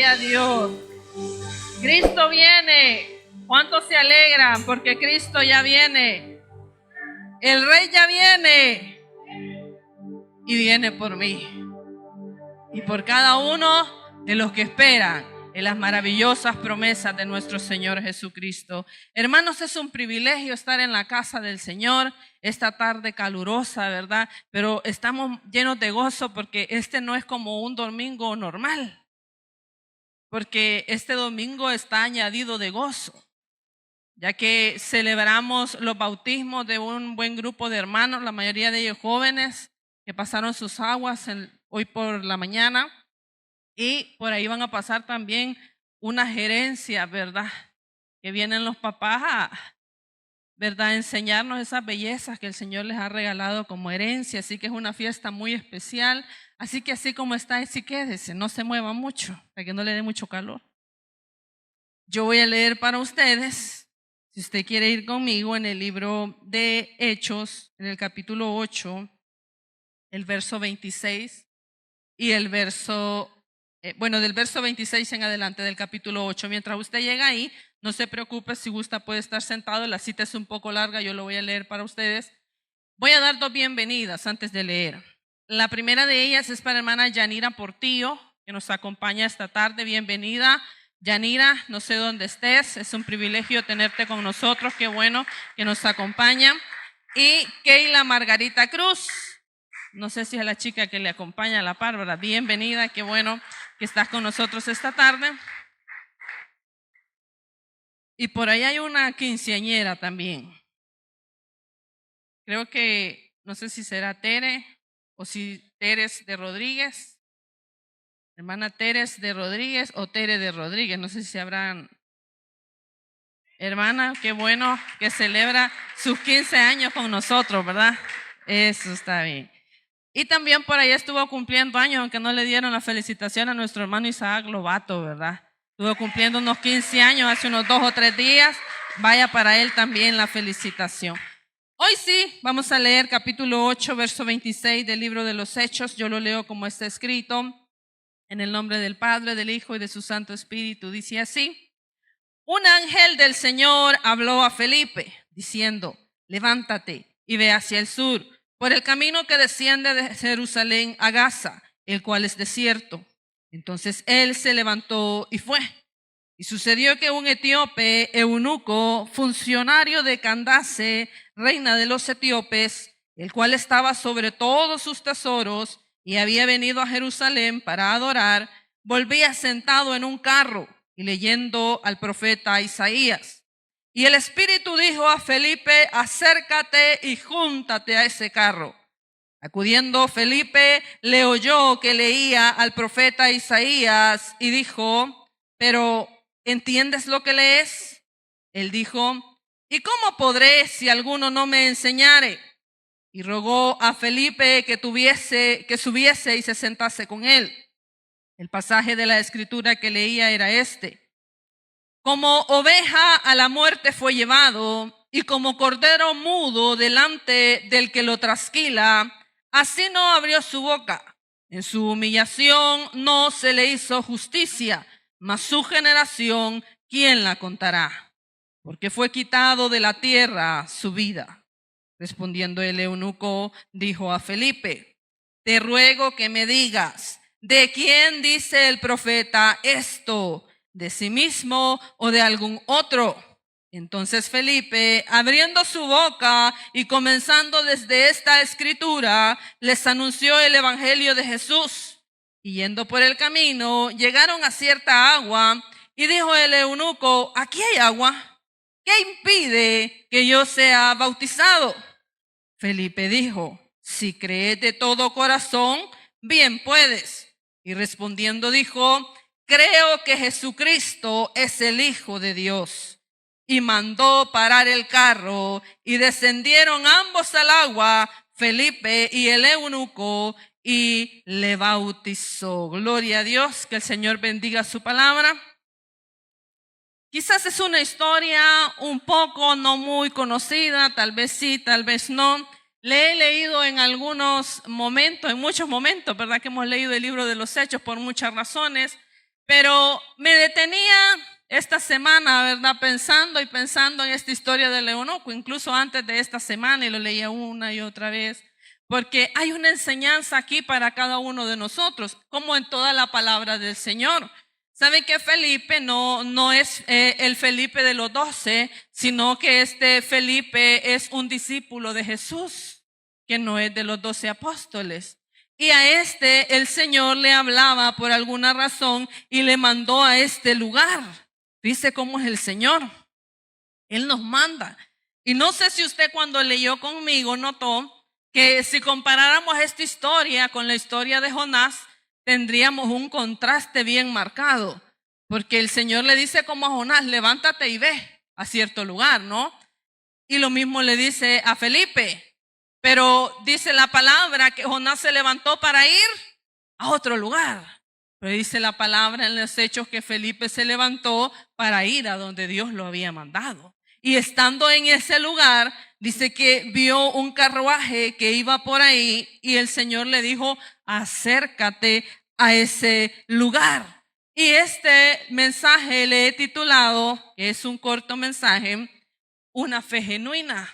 Gloria a Dios. Cristo viene. ¿Cuántos se alegran? Porque Cristo ya viene. El Rey ya viene. Y viene por mí. Y por cada uno de los que esperan en las maravillosas promesas de nuestro Señor Jesucristo. Hermanos, es un privilegio estar en la casa del Señor esta tarde calurosa, ¿verdad? Pero estamos llenos de gozo porque este no es como un domingo normal, porque este domingo está añadido de gozo, ya que celebramos los bautismos de un buen grupo de hermanos, la mayoría de ellos jóvenes, que pasaron sus aguas hoy por la mañana. Y por ahí van a pasar también una gerencia, ¿verdad? Que vienen los papás a, ¿verdad?, a enseñarnos esas bellezas que el Señor les ha regalado como herencia. Así que es una fiesta muy especial. Así que así como está, sí quédese, no se mueva mucho, para que no le dé mucho calor. Yo voy a leer para ustedes, si usted quiere ir conmigo, en el libro de Hechos, en el capítulo 8, el verso 26 y el verso... del verso 26 en adelante del capítulo 8. Mientras usted llega ahí, no se preocupe, si gusta puede estar sentado. La cita es un poco larga, yo lo voy a leer para ustedes. Voy a dar dos bienvenidas antes de leer. La primera de ellas es para la hermana Yanira Portillo, que nos acompaña esta tarde. Bienvenida, Yanira, no sé dónde estés, es un privilegio tenerte con nosotros, qué bueno que nos acompaña. Y Keila Margarita Cruz, no sé si es la chica que le acompaña a la par, ¿verdad? Bienvenida, qué bueno que estás con nosotros esta tarde. Y por ahí hay una quinceañera también. Creo que, no sé si será Tere o si Teres de Rodríguez. Hermana Teres de Rodríguez o Tere de Rodríguez. No sé si habrán. Hermana, qué bueno que celebra sus 15 años con nosotros, ¿verdad? Eso está bien. Y también por ahí estuvo cumpliendo años, aunque no le dieron la felicitación a nuestro hermano Isaac Lobato, ¿verdad? Estuvo cumpliendo unos 15 años hace unos 2 o 3 días. Vaya para él también la felicitación. Hoy sí, vamos a leer capítulo 8, verso 26 del libro de los Hechos. Yo lo leo como está escrito, en el nombre del Padre, del Hijo y de su Santo Espíritu. Dice así: un ángel del Señor habló a Felipe, diciendo: levántate y ve hacia el sur, por el camino que desciende de Jerusalén a Gaza, el cual es desierto. Entonces él se levantó y fue. Y sucedió que un etíope, eunuco, funcionario de Candace, reina de los etíopes, el cual estaba sobre todos sus tesoros y había venido a Jerusalén para adorar, volvía sentado en un carro y leyendo al profeta Isaías. Y el Espíritu dijo a Felipe: acércate y júntate a ese carro. Acudiendo Felipe, le oyó que leía al profeta Isaías y dijo: pero ¿entiendes lo que lees? Él dijo: ¿y cómo podré si alguno no me enseñare? Y rogó a Felipe que subiese y se sentase con él. El pasaje de la escritura que leía era este: como oveja a la muerte fue llevado, y como cordero mudo delante del que lo trasquila, así no abrió su boca. En su humillación no se le hizo justicia, mas su generación, ¿quién la contará? Porque fue quitado de la tierra su vida. Respondiendo el eunuco, dijo a Felipe: te ruego que me digas, ¿de quién dice el profeta esto? ¿De sí mismo o de algún otro? Entonces Felipe, abriendo su boca y comenzando desde esta escritura, les anunció el evangelio de Jesús. Y yendo por el camino, llegaron a cierta agua, y dijo el eunuco: aquí hay agua, ¿qué impide que yo sea bautizado? Felipe dijo: si crees de todo corazón, bien puedes. Y respondiendo dijo: creo que Jesucristo es el Hijo de Dios. Y mandó parar el carro, y descendieron ambos al agua, Felipe y el eunuco, y le bautizó. Gloria a Dios, que el Señor bendiga su palabra. Quizás es una historia un poco no muy conocida, tal vez sí, tal vez no. Le he leído en algunos momentos, en muchos momentos, ¿verdad? Que hemos leído el libro de los Hechos por muchas razones, Pero me detenía esta semana, ¿verdad? Pensando en esta historia del eunuco, incluso antes de esta semana, y lo leía una y otra vez, porque hay una enseñanza aquí para cada uno de nosotros, como en toda la palabra del Señor. Saben que Felipe no es el Felipe de los 12, sino que este Felipe es un discípulo de Jesús, que no es de los 12 apóstoles. Y a este el Señor le hablaba por alguna razón y le mandó a este lugar. Dice cómo es el Señor. Él nos manda. Y no sé si usted cuando leyó conmigo notó que si comparáramos esta historia con la historia de Jonás, tendríamos un contraste bien marcado. Porque el Señor le dice como a Jonás, levántate y ve a cierto lugar, ¿no? Y lo mismo le dice a Felipe. Pero dice la palabra que Jonás se levantó para ir a otro lugar. Pero dice la palabra en los Hechos que Felipe se levantó para ir a donde Dios lo había mandado. Y estando en ese lugar, dice que vio un carruaje que iba por ahí y el Señor le dijo, acércate a ese lugar. Y este mensaje le he titulado, que es un corto mensaje, una fe genuina.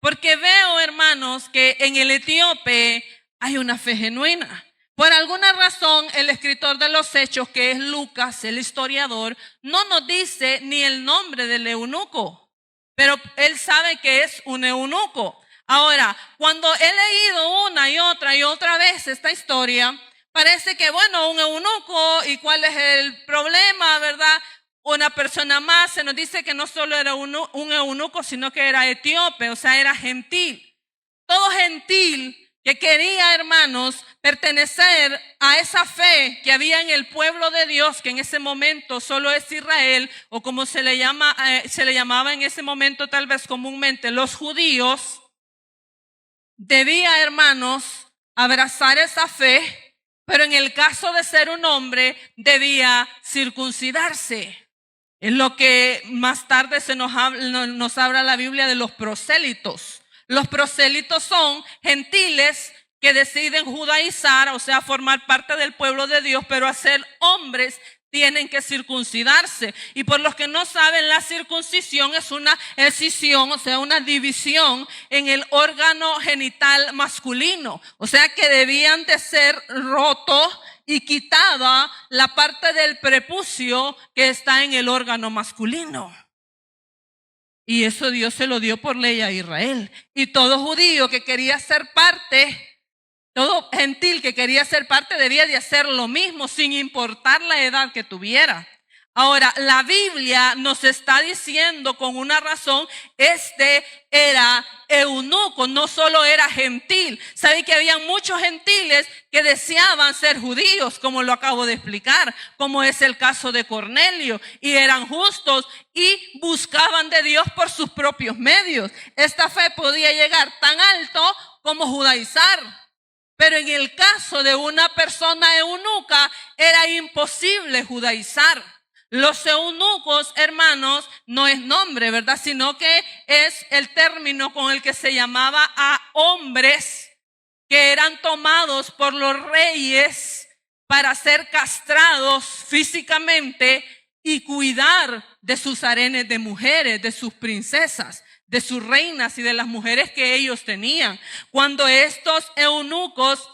Porque veo, hermanos, que en el etíope hay una fe genuina. Por alguna razón, el escritor de los Hechos, que es Lucas, el historiador, no nos dice ni el nombre del eunuco, pero él sabe que es un eunuco. Ahora, cuando he leído una y otra vez esta historia, parece que, bueno, un eunuco, ¿y cuál es el problema, verdad? Una persona más, se nos dice que no solo era un eunuco, sino que era etíope, o sea, era gentil. Todo gentil que quería, hermanos, pertenecer a esa fe que había en el pueblo de Dios, que en ese momento solo es Israel, o como se le llamaba en ese momento tal vez comúnmente los judíos, debía, hermanos, abrazar esa fe, pero en el caso de ser un hombre, debía circuncidarse. Es lo que más tarde nos habla la Biblia de los prosélitos. Los prosélitos son gentiles que deciden judaizar, o sea, formar parte del pueblo de Dios, pero a ser hombres tienen que circuncidarse. Y por los que no saben, la circuncisión es una escisión, o sea, una división en el órgano genital masculino. O sea, que debían de ser rotos y quitada la parte del prepucio que está en el órgano masculino. Y eso Dios se lo dio por ley a Israel. Y todo judío que quería ser parte, todo gentil que quería ser parte, debía de hacer lo mismo sin importar la edad que tuviera. Ahora, la Biblia nos está diciendo con una razón, este era eunuco, no solo era gentil. Saben que había muchos gentiles que deseaban ser judíos, como lo acabo de explicar, como es el caso de Cornelio, y eran justos y buscaban de Dios por sus propios medios. Esta fe podía llegar tan alto como judaizar. Pero en el caso de una persona eunuca era imposible judaizar. Los eunucos, hermanos, no es nombre, ¿verdad? Sino que es el término con el que se llamaba a hombres que eran tomados por los reyes para ser castrados físicamente y cuidar de sus harenes de mujeres, de sus princesas, de sus reinas y de las mujeres que ellos tenían. Cuando estos eunucos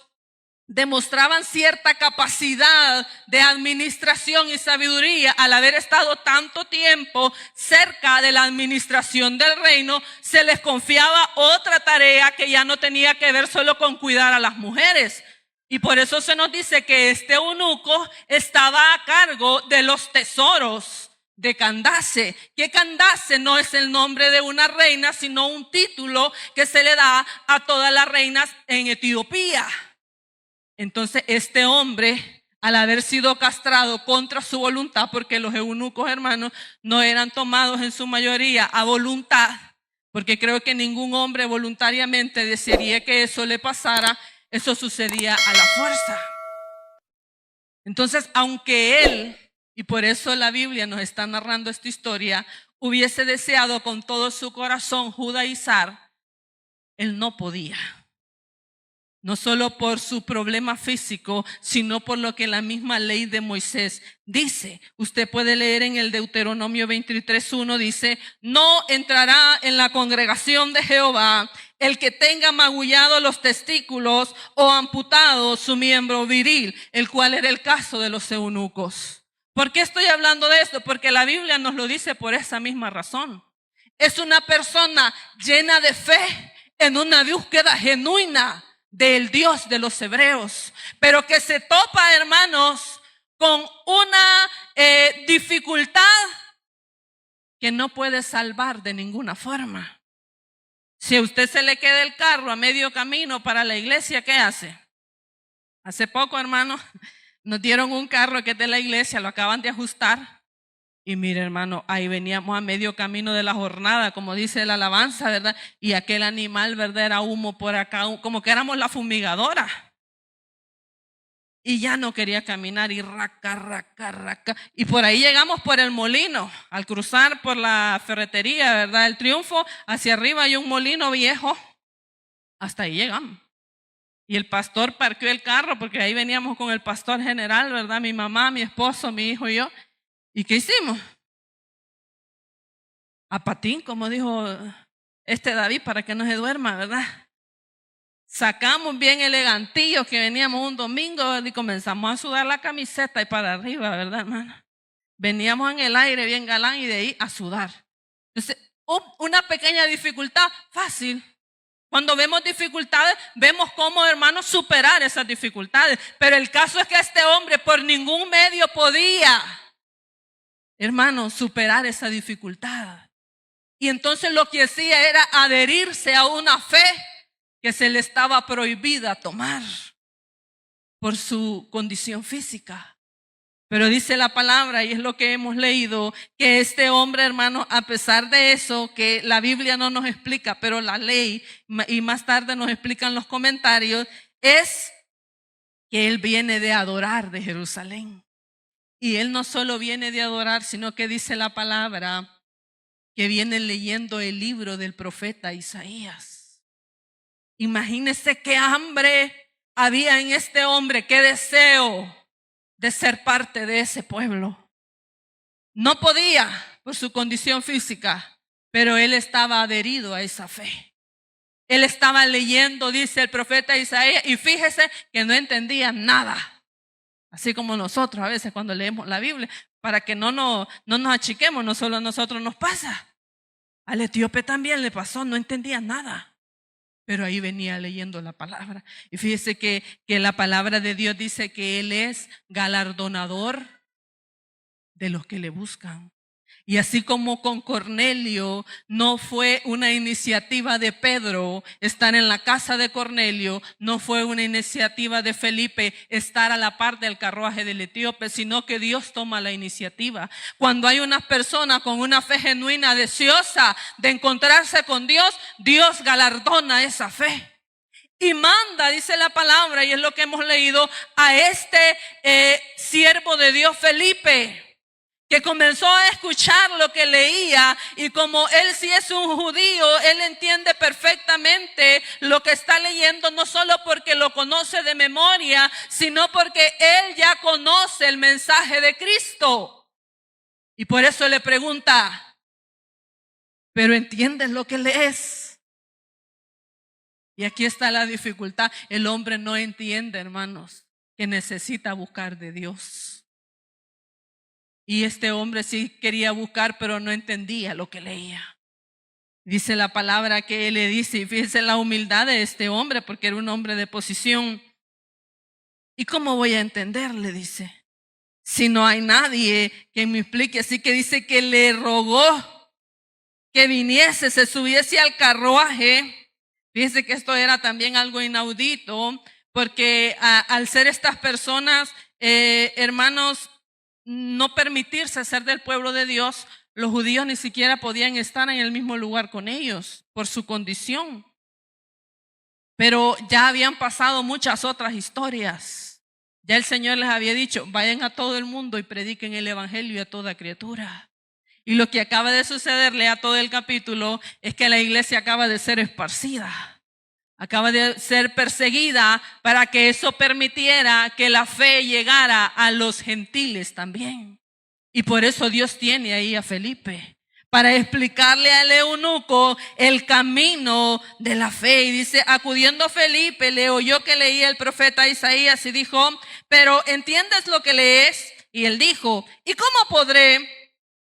demostraban cierta capacidad de administración y sabiduría al haber estado tanto tiempo cerca de la administración del reino, se les confiaba otra tarea que ya no tenía que ver solo con cuidar a las mujeres. Y por eso se nos dice que este eunuco estaba a cargo de los tesoros de Candace, que Candace no es el nombre de una reina, sino un título que se le da a todas las reinas en Etiopía. Entonces este hombre, al haber sido castrado contra su voluntad, porque los eunucos, hermanos, no eran tomados en su mayoría a voluntad, porque creo que ningún hombre voluntariamente desearía que eso le pasara, eso sucedía a la fuerza. Entonces, aunque él, y por eso la Biblia nos está narrando esta historia, hubiese deseado con todo su corazón judaizar, él no podía. no solo por su problema físico, sino por lo que la misma ley de Moisés dice. Usted puede leer en el Deuteronomio 23:1, dice: no entrará en la congregación de Jehová el que tenga magullados los testículos o amputado su miembro viril, el cual era el caso de los eunucos. ¿Por qué estoy hablando de esto? Porque la Biblia nos lo dice por esa misma razón. Es una persona llena de fe, en una búsqueda genuina del Dios de los hebreos, pero que se topa, hermanos, con una dificultad que no puede salvar de ninguna forma. Si a usted se le queda el carro a medio camino para la iglesia, ¿qué hace? Hace poco, hermano, nos dieron un carro que es de la iglesia, lo acaban de ajustar. Y mire, hermano, ahí veníamos a medio camino de la jornada, como dice la alabanza, ¿verdad? Y aquel animal, ¿verdad? Era humo por acá, como que éramos la fumigadora. Y ya no quería caminar y raca. Y por ahí llegamos por el molino, al cruzar por la ferretería, ¿verdad? El Triunfo, hacia arriba hay un molino viejo. Hasta ahí llegamos. Y el pastor parqueó el carro, porque ahí veníamos con el pastor general, ¿verdad? Mi mamá, mi esposo, mi hijo y yo. ¿Y qué hicimos? A patín, como dijo David, para que no se duerma, ¿verdad? Sacamos bien elegantillos que veníamos un domingo y comenzamos a sudar la camiseta y para arriba, ¿verdad, hermano? Veníamos en el aire bien galán y de ahí a sudar. Entonces, una pequeña dificultad fácil. Cuando vemos dificultades, vemos cómo, hermanos, superar esas dificultades. Pero el caso es que este hombre por ningún medio podía, hermanos, superar esa dificultad. Y entonces lo que hacía era adherirse a una fe que se le estaba prohibida tomar por su condición física. Pero dice la palabra, y es lo que hemos leído, que este hombre, hermano, a pesar de eso, que la Biblia no nos explica, pero la ley, y más tarde nos explican los comentarios, es que él viene de adorar de Jerusalén. Y él no solo viene de adorar, sino que dice la palabra que viene leyendo el libro del profeta Isaías. Imagínese qué hambre había en este hombre, qué deseo de ser parte de ese pueblo. No podía por su condición física, pero él estaba adherido a esa fe. Él estaba leyendo, dice el profeta Isaías, y fíjese que no entendía nada. Así como nosotros a veces cuando leemos la Biblia, para que no nos achiquemos, no solo a nosotros nos pasa. Al etíope también le pasó, no entendía nada. Pero ahí venía leyendo la palabra. Y fíjese que la palabra de Dios dice que Él es galardonador de los que le buscan. Y así como con Cornelio no fue una iniciativa de Pedro estar en la casa de Cornelio, no fue una iniciativa de Felipe estar a la par del carruaje del etíope, sino que Dios toma la iniciativa. Cuando hay una persona con una fe genuina, deseosa de encontrarse con Dios, Dios galardona esa fe. Y manda, dice la palabra, y es lo que hemos leído, a este siervo de Dios, Felipe, que comenzó a escuchar lo que leía, y como él sí es un judío, él entiende perfectamente lo que está leyendo, no solo porque lo conoce de memoria, sino porque él ya conoce el mensaje de Cristo. Y por eso le pregunta, ¿pero entiendes lo que lees? Y aquí está la dificultad. El hombre no entiende, hermanos, que necesita buscar de Dios. Y este hombre sí quería buscar, pero no entendía lo que leía. Dice la palabra que él le dice, y fíjense la humildad de este hombre, porque era un hombre de posición. ¿Y cómo voy a entender? Le dice, si no hay nadie que me explique. Así que dice que le rogó que viniese, se subiese al carruaje. Fíjense que esto era también algo inaudito, porque al ser estas personas, hermanos, no permitirse ser del pueblo de Dios, los judíos ni siquiera podían estar en el mismo lugar con ellos por su condición. Pero ya habían pasado muchas otras historias. Ya el Señor les había dicho, vayan a todo el mundo y prediquen el evangelio a toda criatura. Y lo que acaba de sucederle a todo el capítulo es que la iglesia acaba de ser esparcida. acaba de ser perseguida para que eso permitiera que la fe llegara a los gentiles también. Y por eso Dios tiene ahí a Felipe, para explicarle al eunuco el camino de la fe. Y dice, acudiendo Felipe, le oyó que leía el profeta Isaías y dijo, pero ¿entiendes lo que lees? Y él dijo, ¿y cómo podré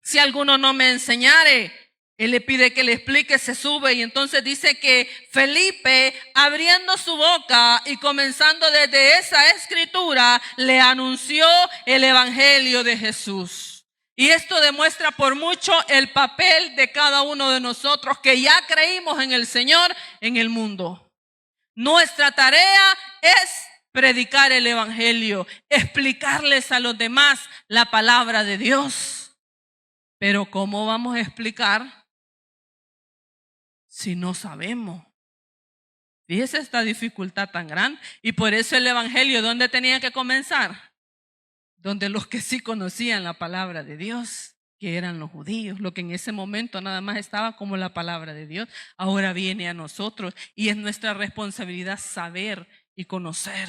si alguno no me enseñare? Él le pide que le explique, se sube y entonces dice que Felipe, abriendo su boca y comenzando desde esa escritura, le anunció el evangelio de Jesús. Y esto demuestra por mucho el papel de cada uno de nosotros que ya creímos en el Señor en el mundo. Nuestra tarea es predicar el evangelio, explicarles a los demás la palabra de Dios. Pero ¿cómo vamos a explicar si no sabemos? Fíjese esta dificultad tan grande. Y por eso el evangelio, ¿dónde tenía que comenzar? Donde los que sí conocían la palabra de Dios, que eran los judíos, lo que en ese momento nada más estaba como la palabra de Dios, ahora viene a nosotros y es nuestra responsabilidad saber y conocer.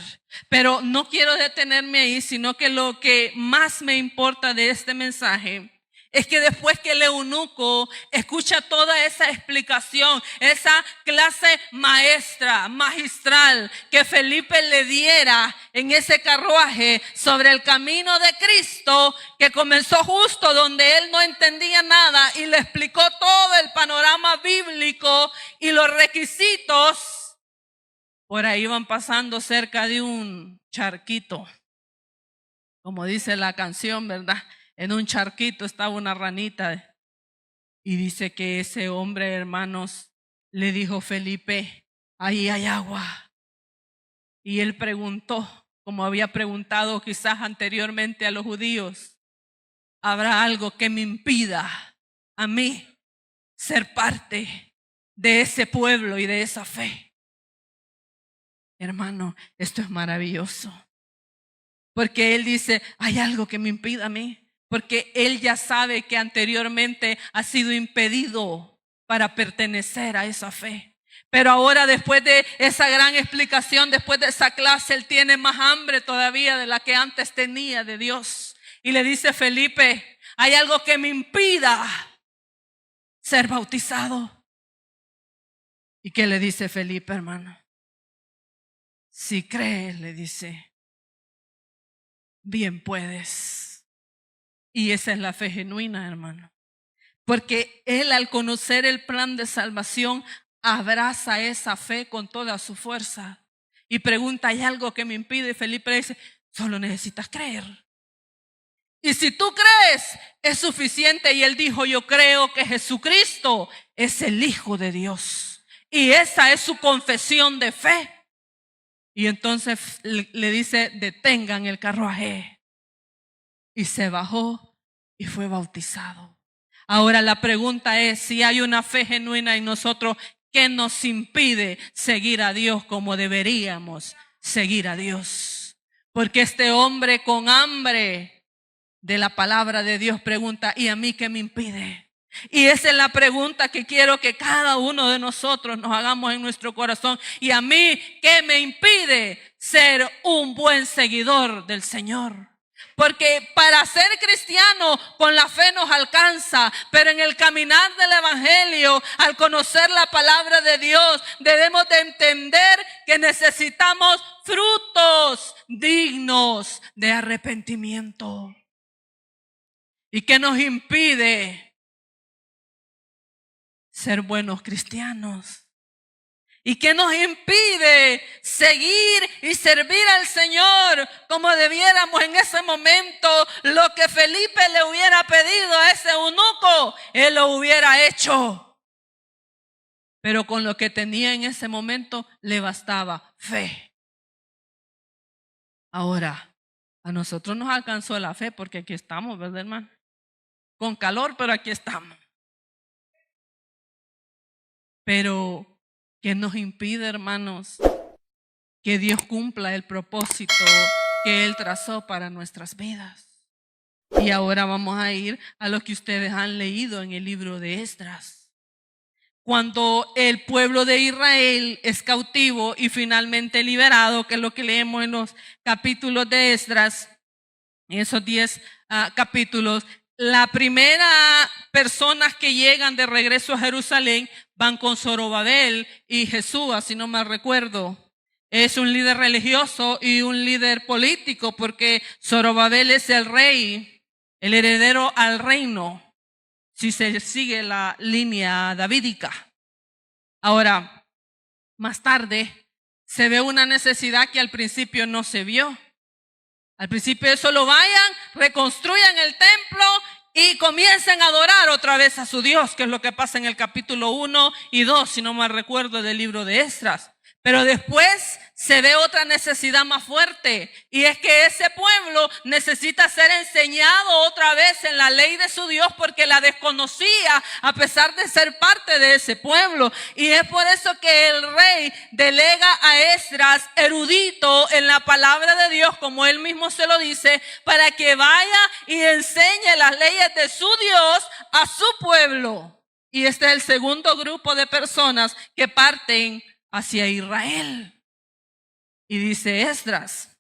Pero no quiero detenerme ahí, sino que lo que más me importa de este mensaje es que después que el eunuco escucha toda esa explicación, esa clase magistral que Felipe le diera en ese carruaje sobre el camino de Cristo, que comenzó justo donde él no entendía nada y le explicó todo el panorama bíblico y los requisitos, por ahí van pasando cerca de un charquito, como dice la canción, ¿verdad? En un charquito estaba una ranita y dice que ese hombre, hermanos, le dijo Felipe, ahí hay agua. Y él preguntó, como había preguntado quizás anteriormente a los judíos, ¿habrá algo que me impida a mí ser parte de ese pueblo y de esa fe? Hermano, esto es maravilloso. Porque él dice, hay algo que me impida a mí. Porque él ya sabe que anteriormente ha sido impedido para pertenecer a esa fe. Pero ahora, después de esa gran explicación, después de esa clase, él tiene más hambre todavía de la que antes tenía de Dios. Y le dice, Felipe, hay algo que me impida ser bautizado. ¿Y qué le dice Felipe, hermano? Si crees, le dice, bien puedes. Y esa es la fe genuina, hermano. Porque él, al conocer el plan de salvación, abraza esa fe con toda su fuerza. Y pregunta, ¿hay algo que me impide? Y Felipe le dice, solo necesitas creer. Y si tú crees, es suficiente. Y él dijo, yo creo que Jesucristo es el Hijo de Dios. Y esa es su confesión de fe. Y entonces le dice, detengan el carruaje. Y se bajó y fue bautizado. Ahora la pregunta es, si hay una fe genuina en nosotros, ¿qué nos impide seguir a Dios como deberíamos seguir a Dios? Porque este hombre con hambre de la palabra de Dios pregunta, ¿y a mí qué me impide? Y esa es la pregunta que quiero que cada uno de nosotros nos hagamos en nuestro corazón. ¿Y a mí qué me impide ser un buen seguidor del Señor? Porque para ser cristiano con la fe nos alcanza, pero en el caminar del evangelio, al conocer la palabra de Dios, debemos de entender que necesitamos frutos dignos de arrepentimiento. ¿Y qué nos impide ser buenos cristianos? ¿Y qué nos impide seguir y servir al Señor como debiéramos en ese momento? Lo que Felipe le hubiera pedido a ese eunuco, él lo hubiera hecho. Pero con lo que tenía en ese momento le bastaba fe. Ahora, a nosotros nos alcanzó la fe porque aquí estamos, ¿verdad, hermano? Con calor, pero aquí estamos. Pero ¿qué nos impide, hermanos, que Dios cumpla el propósito que Él trazó para nuestras vidas? Y ahora vamos a ir a lo que ustedes han leído en el libro de Esdras. cuando el pueblo de Israel es cautivo y finalmente liberado, que es lo que leemos en los capítulos de Esdras, en esos 10 capítulos. La primera personas que llegan de regreso a Jerusalén van con Zorobabel y Jesús, si no mal recuerdo. Es un líder religioso y un líder político, porque Zorobabel es el rey, el heredero al reino, si se sigue la línea davídica. Ahora, más tarde, se ve una necesidad que al principio no se vio. Al principio solo vayan, reconstruyan el templo y comiencen a adorar otra vez a su Dios, que es lo que pasa en el capítulo 1 y 2, si no mal recuerdo, del libro de Esdras. Pero después se ve otra necesidad más fuerte, y es que ese pueblo necesita ser enseñado otra vez en la ley de su Dios, porque la desconocía a pesar de ser parte de ese pueblo. Y es por eso que el rey delega a Esdras, erudito en la palabra de Dios, como él mismo se lo dice, para que vaya y enseñe las leyes de su Dios a su pueblo. Y este es el segundo grupo de personas que parten hacia Israel. Y dice Esdras,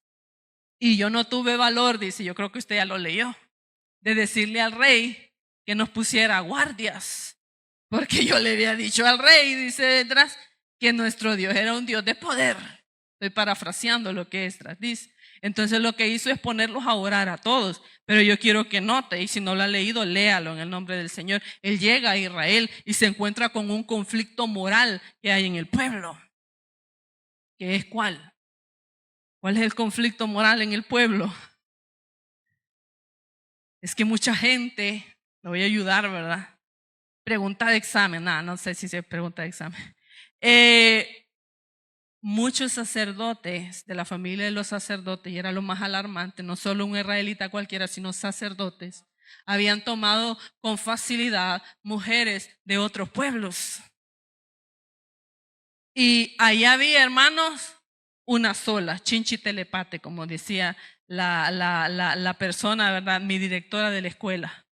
y yo no tuve valor, dice, yo creo que usted ya lo leyó, de decirle al rey que nos pusiera guardias, porque yo le había dicho al rey, dice Esdras, que nuestro Dios era un Dios de poder. Estoy parafraseando lo que Esdras dice. Entonces lo que hizo es ponerlos a orar a todos. Pero yo quiero que note, y si no lo ha leído, léalo en el nombre del Señor. Él llega a Israel y se encuentra con un conflicto moral que hay en el pueblo. ¿Qué es cuál? ¿Cuál es el conflicto moral en el pueblo? Es que mucha gente, lo voy a ayudar, ¿verdad? Pregunta de examen, no sé si se pregunta de examen. Muchos sacerdotes de la familia de los sacerdotes, y era lo más alarmante, no solo un israelita cualquiera, sino sacerdotes, habían tomado con facilidad mujeres de otros pueblos. Y allá había, hermanos, una sola, chinchi telepate, como decía la persona, ¿verdad? Mi directora de la escuela.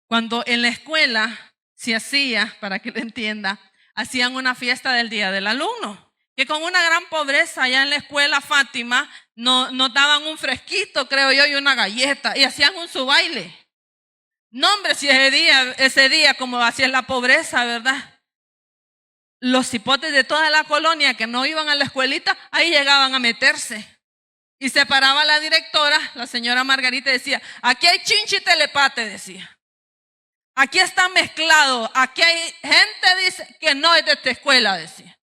Cuando en la escuela se hacía, para que lo entienda, hacían una fiesta del Día del Alumno, que con una gran pobreza allá en la escuela Fátima nos daban un fresquito, creo yo, y una galleta, y hacían un su baile. No, hombre, si ese día como hacía la pobreza, ¿verdad? Los cipotes de toda la colonia que no iban a la escuelita, ahí llegaban a meterse. Y se paraba la directora, la señora Margarita, y decía, aquí hay chinchi telepate, decía. Aquí está mezclado, aquí hay gente, dice, que no es de esta escuela, decía.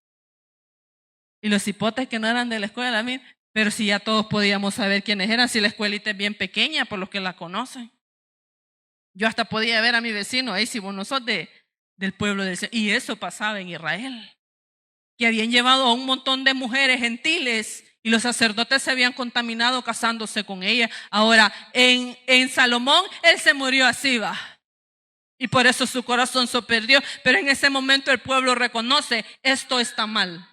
Y los cipotes que no eran de la escuela, pero si ya todos podíamos saber quiénes eran, si la escuelita es bien pequeña, por los que la conocen. Yo hasta podía ver a mi vecino, si vos no sos del pueblo del Señor. Y eso pasaba en Israel, que habían llevado a un montón de mujeres gentiles y los sacerdotes se habían contaminado casándose con ellas. Ahora, en Salomón, él se murió así, va. Y por eso su corazón se perdió. Pero en ese momento el pueblo reconoce, esto está mal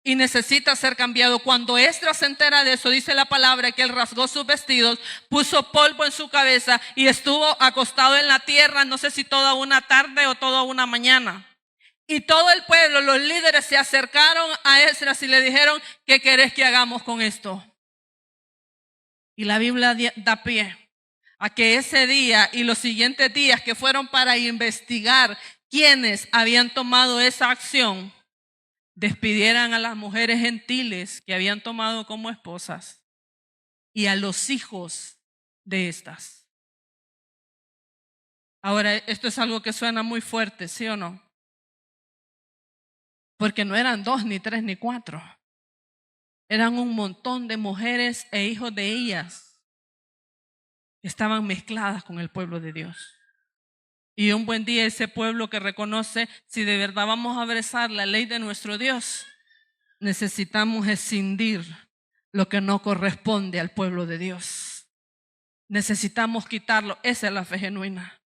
y necesita ser cambiado. Cuando Esdras se entera de eso, dice la palabra que él rasgó sus vestidos, puso polvo en su cabeza y estuvo acostado en la tierra, no sé si toda una tarde o toda una mañana. Y todo el pueblo, los líderes se acercaron a Esdras y le dijeron, ¿qué querés que hagamos con esto? Y la Biblia da pie a que ese día y los siguientes días que fueron para investigar quiénes habían tomado esa acción, despidieran a las mujeres gentiles que habían tomado como esposas y a los hijos de estas. Ahora, esto es algo que suena muy fuerte, ¿sí o no? Porque no eran 2, ni 3, ni 4. Eran un montón de mujeres e hijos de ellas que estaban mezcladas con el pueblo de Dios. Y un buen día ese pueblo que reconoce, si de verdad vamos a abrazar la ley de nuestro Dios, necesitamos escindir lo que no corresponde al pueblo de Dios. Necesitamos quitarlo. Esa es la fe genuina,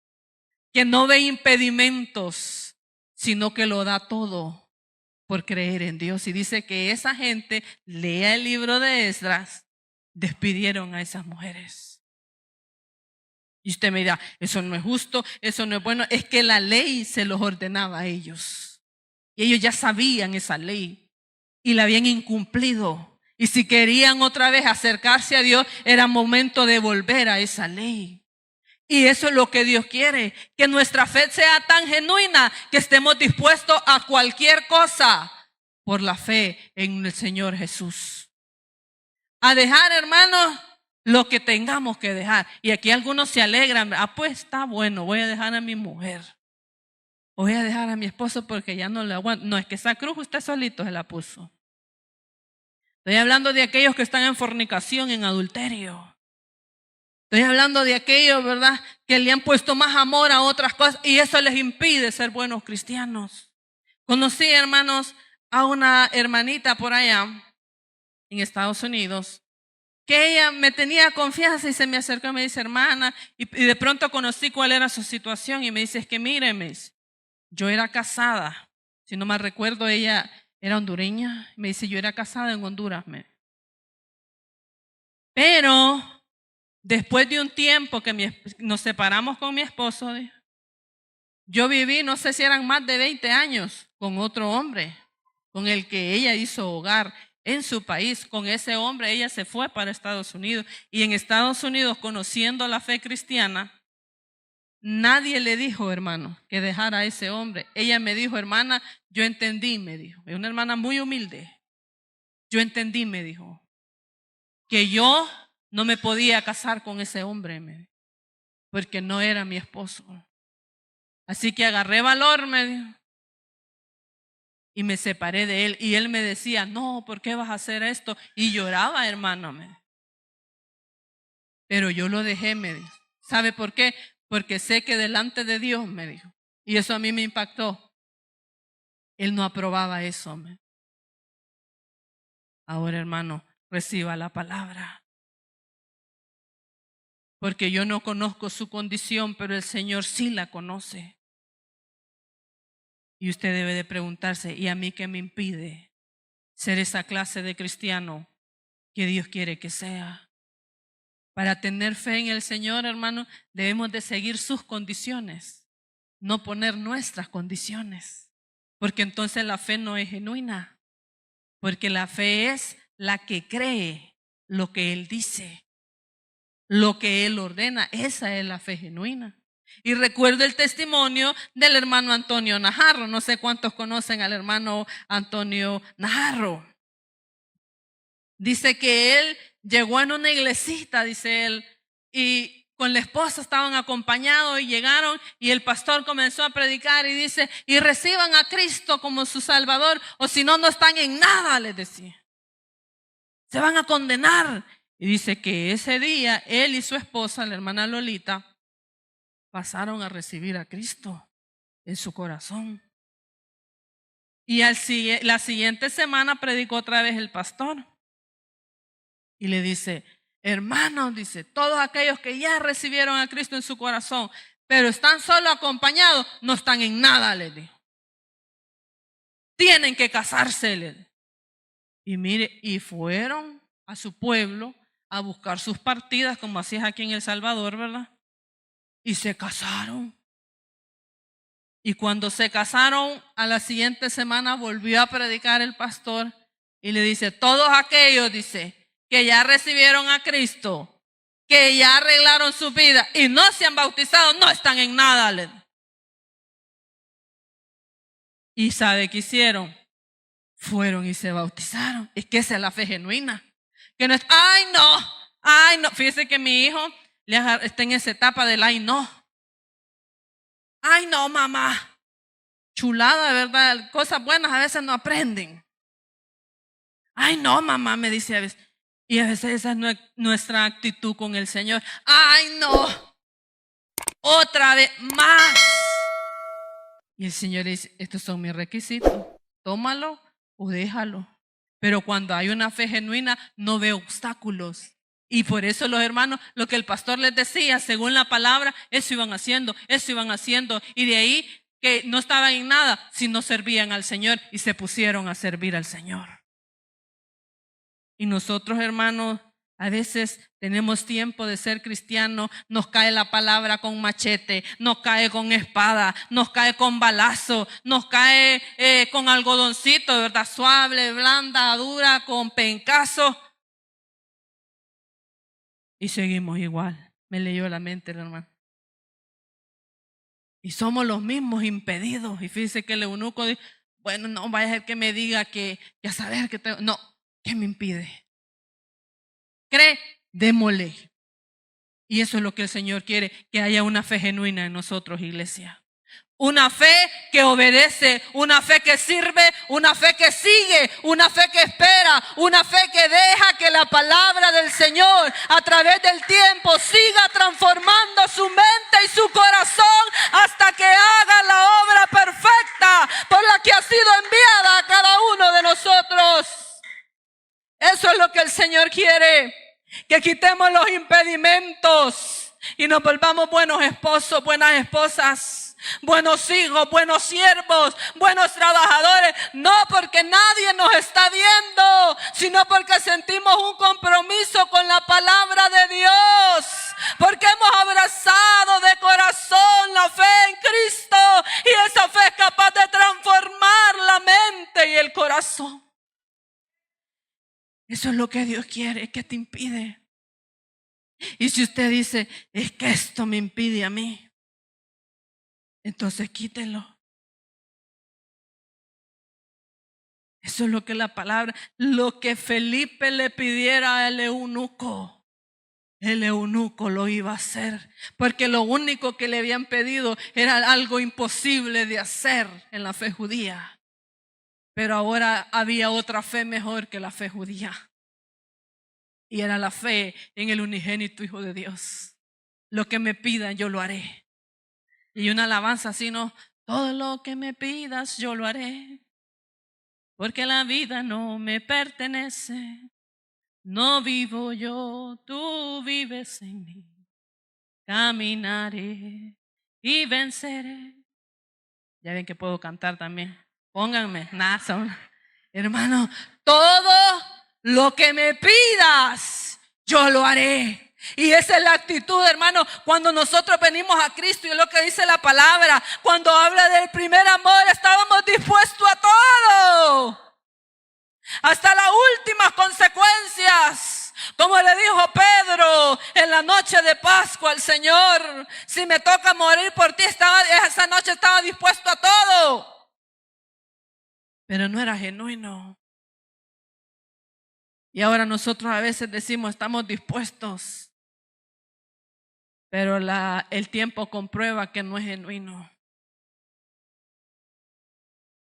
que no ve impedimentos, sino que lo da todo por creer en Dios. Y dice que esa gente, lea el libro de Esdras, despidieron a esas mujeres. Y usted me dirá, eso no es justo, eso no es bueno. Es que la ley se los ordenaba a ellos. Y ellos ya sabían esa ley y la habían incumplido. Y si querían otra vez acercarse a Dios, era momento de volver a esa ley. Y eso es lo que Dios quiere, que nuestra fe sea tan genuina que estemos dispuestos a cualquier cosa por la fe en el Señor Jesús. A dejar, hermanos, lo que tengamos que dejar. Y aquí algunos se alegran. Pues está bueno, voy a dejar a mi mujer. Voy a dejar a mi esposo porque ya no le aguanto. No, es que esa cruz usted solito se la puso. Estoy hablando de aquellos que están en fornicación, en adulterio. Estoy hablando de aquellos, ¿verdad?, que le han puesto más amor a otras cosas y eso les impide ser buenos cristianos. Conocí, hermanos, a una hermanita por allá en Estados Unidos que ella me tenía confianza y se me acercó y me dice, hermana, y de pronto conocí cuál era su situación y me dice, es que míreme, yo era casada, si no me recuerdo, ella era hondureña, me dice, yo era casada en Honduras, pero después de un tiempo que nos separamos con mi esposo, yo viví, no sé si eran más de 20 años con otro hombre, con el que ella hizo hogar en su país. Con ese hombre ella se fue para Estados Unidos. Y en Estados Unidos, conociendo la fe cristiana, nadie le dijo, hermano, que dejara a ese hombre. Ella me dijo, hermana, yo entendí, me dijo. Es una hermana muy humilde. Yo entendí, me dijo, que yo no me podía casar con ese hombre, me dijo, porque no era mi esposo. Así que agarré valor, me dijo, y me separé de él. Y él me decía, no, ¿por qué vas a hacer esto? Y lloraba, hermano. Pero yo lo dejé, me dijo. ¿Sabe por qué? Porque sé que delante de Dios, me dijo. Y eso a mí me impactó. Él no aprobaba eso. Ahora, hermano, reciba la palabra. Porque yo no conozco su condición, pero el Señor sí la conoce. Y usted debe de preguntarse, ¿y a mí qué me impide ser esa clase de cristiano que Dios quiere que sea? Para tener fe en el Señor, hermano, debemos de seguir sus condiciones, no poner nuestras condiciones, porque entonces la fe no es genuina, porque la fe es la que cree lo que Él dice, lo que Él ordena. Esa es la fe genuina. Y recuerdo el testimonio del hermano Antonio Najarro. No sé cuántos conocen al hermano Antonio Najarro. Dice que él llegó en una iglesita, dice él, y con la esposa estaban acompañados y llegaron y el pastor comenzó a predicar y dice, y reciban a Cristo como su Salvador o si no, no están en nada, les decía. Se van a condenar. Y dice que ese día él y su esposa, la hermana Lolita, pasaron a recibir a Cristo en su corazón. Y la siguiente semana predicó otra vez el pastor. Y le dice, hermanos, dice, todos aquellos que ya recibieron a Cristo en su corazón, pero están solo acompañados, no están en nada, le dijo. Tienen que casarse, le dijo. Y mire, y fueron a su pueblo a buscar sus partidas, como así es aquí en El Salvador, ¿verdad? Y se casaron. Y cuando se casaron, a la siguiente semana volvió a predicar el pastor y le dice, todos aquellos, dice, que ya recibieron a Cristo, que ya arreglaron su vida y no se han bautizado, no están en nada. ¿Y sabe qué hicieron? Fueron y se bautizaron. Es que esa es la fe genuina. Que no es, ay no. Fíjese que mi hijo está en esa etapa del ay no. Ay no, mamá. Chulada, ¿verdad? Cosas buenas a veces no aprenden. Ay no, mamá, me dice a veces. Y a veces esa es nuestra actitud con el Señor. Ay no. Otra vez más. Y el Señor dice, estos son mis requisitos. Tómalo o déjalo. Pero cuando hay una fe genuina, no ve obstáculos. Y por eso los hermanos, lo que el pastor les decía, según la palabra, eso iban haciendo. Y de ahí que no estaban en nada, sino servían al Señor y se pusieron a servir al Señor. Y nosotros, hermanos, A veces tenemos tiempo de ser cristianos, nos cae la palabra con machete, nos cae con espada, nos cae con balazo, nos cae con algodoncito, ¿verdad? Suave, blanda, dura, con pencazo. Y seguimos igual. Me leyó la mente el hermano. Y somos los mismos impedidos. Y fíjese que el eunuco dice, bueno, no vaya a ser que me diga que a saber que tengo. No, ¿qué me impide? Cree, démosle. Y eso es lo que el Señor quiere, que haya una fe genuina en nosotros, iglesia. Una fe que obedece, una fe que sirve, una fe que sigue, una fe que espera, una fe que deja que la palabra del Señor a través del tiempo siga transformando su mente y su corazón hasta que haga la obra perfecta por la que ha sido enviada a cada uno de nosotros. Eso es lo que el Señor quiere, que quitemos los impedimentos y nos volvamos buenos esposos, buenas esposas, buenos hijos, buenos siervos, buenos trabajadores, no porque nadie nos está viendo, sino porque sentimos un compromiso con la palabra de Dios, porque hemos abrazado de corazón la fe en Cristo y esa fe es capaz de transformar la mente y el corazón. Eso es lo que Dios quiere. ¿Qué te impide? Y si usted dice, es que esto me impide a mí, entonces quítelo. Eso es lo que la palabra, lo que Felipe le pidiera al eunuco, el eunuco lo iba a hacer, porque lo único que le habían pedido era algo imposible de hacer en la fe judía. Pero ahora había otra fe mejor que la fe judía, y era la fe en el unigénito Hijo de Dios. Lo que me pidan yo lo haré. Y una alabanza así, ¿no? Todo lo que me pidas yo lo haré, porque la vida no me pertenece. No vivo yo, tú vives en mí. Caminaré y venceré. Ya ven que puedo cantar también. Pónganme, nada, hermano, todo lo que me pidas yo lo haré. Y esa es la actitud, hermano, cuando nosotros venimos a Cristo. Y es lo que dice la palabra. Cuando habla del primer amor, estábamos dispuestos a todo, hasta las últimas consecuencias. Como le dijo Pedro en la noche de Pascua al Señor, si me toca morir por ti, esa noche estaba dispuesto a todo. Pero no era genuino. Y ahora nosotros a veces decimos, estamos dispuestos, pero el tiempo comprueba que no es genuino.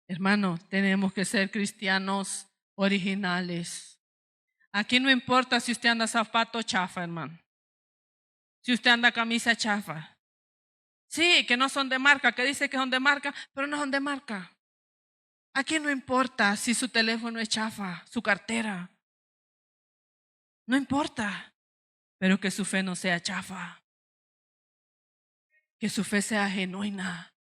Hermano, tenemos que ser cristianos originales. Aquí no importa si usted anda zapato chafa, hermano. Si usted anda camisa chafa. Sí, que no son de marca, que dice que son de marca, pero no son de marca. Aquí no importa si su teléfono es chafa, su cartera. No importa, pero que su fe no sea chafa. Que su fe sea genuina.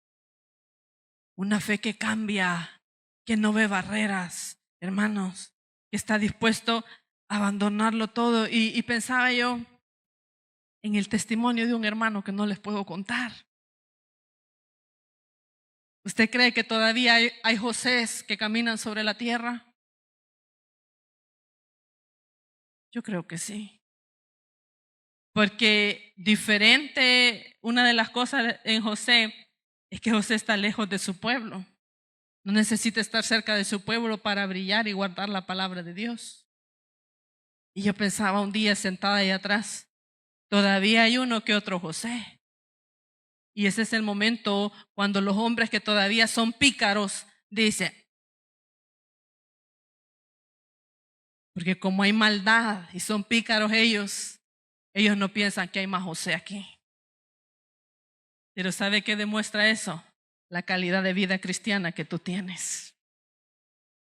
Una fe que cambia, que no ve barreras, hermanos, que está dispuesto a abandonarlo todo. Y pensaba yo en el testimonio de un hermano que no les puedo contar. ¿Usted cree que todavía hay Josés que caminan sobre la tierra? Yo creo que sí. Porque diferente, una de las cosas en José es que José está lejos de su pueblo. No necesita estar cerca de su pueblo para brillar y guardar la palabra de Dios. Y yo pensaba un día sentada ahí atrás, todavía hay uno que otro José. Y ese es el momento cuando los hombres que todavía son pícaros dicen, porque como hay maldad y son pícaros ellos no piensan que hay más José aquí. Pero ¿sabe qué demuestra eso? La calidad de vida cristiana que tú tienes.